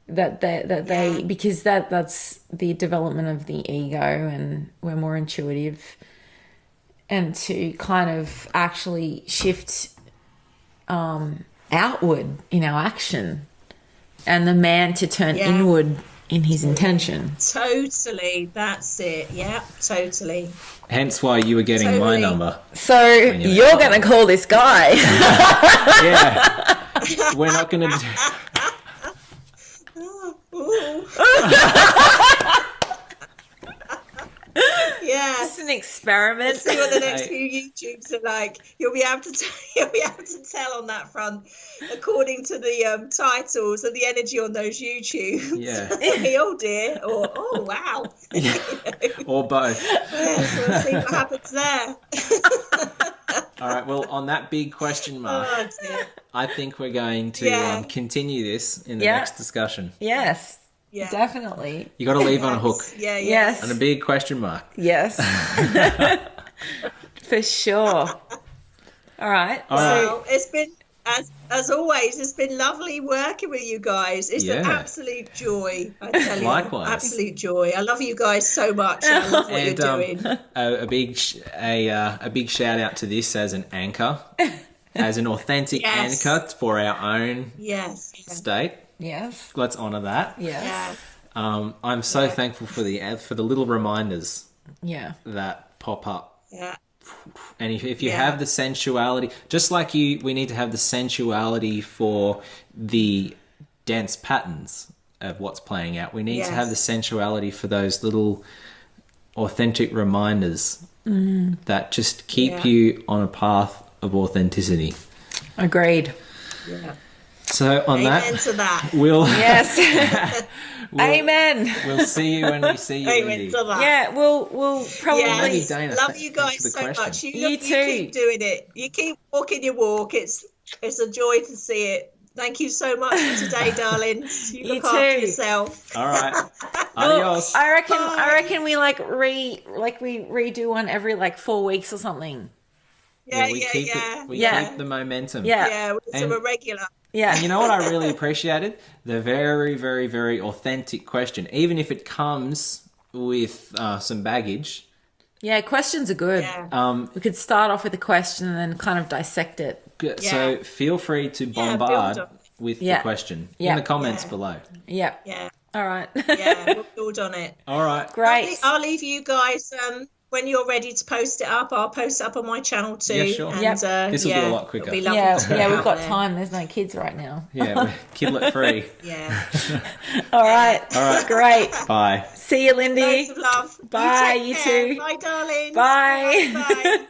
Speaker 4: That they because that's the development of the ego, and we're more intuitive, and to kind of actually shift outward in our action, and the man to turn inward in his intention.
Speaker 2: Totally. That's it. Yeah, totally.
Speaker 1: Hence why you were getting my
Speaker 2: Totally.
Speaker 1: number.
Speaker 4: So you're going to call this guy.
Speaker 1: Yeah. We're not going to...
Speaker 2: Ooh. Yeah.
Speaker 4: It's an experiment.
Speaker 2: See what the next few YouTubes are like. You'll be able to tell on that front, according to the titles and the energy on those YouTubes.
Speaker 1: Yeah.
Speaker 2: Oh dear, or oh wow.
Speaker 1: Or both.
Speaker 2: Yeah, so we'll see what happens there.
Speaker 1: All right, well, on that big question mark,
Speaker 2: Oh dear.
Speaker 1: I think we're going to continue this in the next discussion.
Speaker 4: Yes,
Speaker 2: Yeah.
Speaker 4: definitely.
Speaker 1: You got to leave on a hook
Speaker 2: Yeah.
Speaker 4: Yes.
Speaker 1: and a big question mark.
Speaker 4: Yes. For sure. All right.
Speaker 2: Well, it's been as always. It's been lovely working with you guys. It's an absolute joy. I tell you,
Speaker 1: Likewise.
Speaker 2: absolute joy. I love you guys so much. I love what you're doing.
Speaker 1: A big shout out to this as an anchor, as an authentic anchor for our own state.
Speaker 4: Yes.
Speaker 1: Let's honour that.
Speaker 4: Yes.
Speaker 1: I'm so thankful for the little reminders that pop up.
Speaker 2: Yeah.
Speaker 1: And if you have the sensuality, just like we need to have the sensuality for the dense patterns of what's playing out. We need to have the sensuality for those little authentic reminders that just keep you on a path of authenticity.
Speaker 4: Agreed.
Speaker 2: Yeah.
Speaker 1: So on
Speaker 2: Amen to that.
Speaker 1: we'll
Speaker 4: Amen.
Speaker 1: we'll see you when we see you.
Speaker 2: Amen
Speaker 1: Lindy.
Speaker 2: to that.
Speaker 4: Yeah, we'll probably.
Speaker 1: Maybe Dana,
Speaker 2: Love you guys
Speaker 1: thanks for the
Speaker 2: so
Speaker 1: question.
Speaker 2: much.
Speaker 4: You too.
Speaker 2: You keep doing it. You keep walking your walk. It's a joy to see it. Thank you so much for today, darlings. You look after yourself.
Speaker 1: All right. Adios.
Speaker 4: I reckon we redo one every 4 weeks or something.
Speaker 1: We keep the momentum.
Speaker 2: Yeah, we're a regular.
Speaker 4: Yeah.
Speaker 1: And you know what I really appreciated? The very, very, very authentic question. Even if it comes with some baggage.
Speaker 4: Yeah, questions are good.
Speaker 2: Yeah.
Speaker 4: We could start off with a question and then kind of dissect it.
Speaker 1: Good. So feel free to bombard with the question in the comments below.
Speaker 4: Yeah.
Speaker 2: Yeah.
Speaker 4: All right.
Speaker 2: Yeah, we'll build on it.
Speaker 1: All right.
Speaker 4: Great.
Speaker 2: I'll leave you guys when you're ready to post it up. I'll post it up on my channel too.
Speaker 1: Yeah, sure.
Speaker 2: And,
Speaker 1: this will be a lot quicker.
Speaker 2: It'll be lovely to
Speaker 4: we've
Speaker 2: have
Speaker 4: got
Speaker 2: there.
Speaker 4: time. There's no kids right now.
Speaker 1: Yeah, we're kidlet free.
Speaker 2: Yeah.
Speaker 4: All right. Great.
Speaker 1: Bye.
Speaker 4: See you, Lindy.
Speaker 2: Loads of love.
Speaker 4: Bye,
Speaker 2: take
Speaker 4: you
Speaker 2: care.
Speaker 4: too.
Speaker 2: Bye, darling.
Speaker 4: Bye.
Speaker 2: Bye.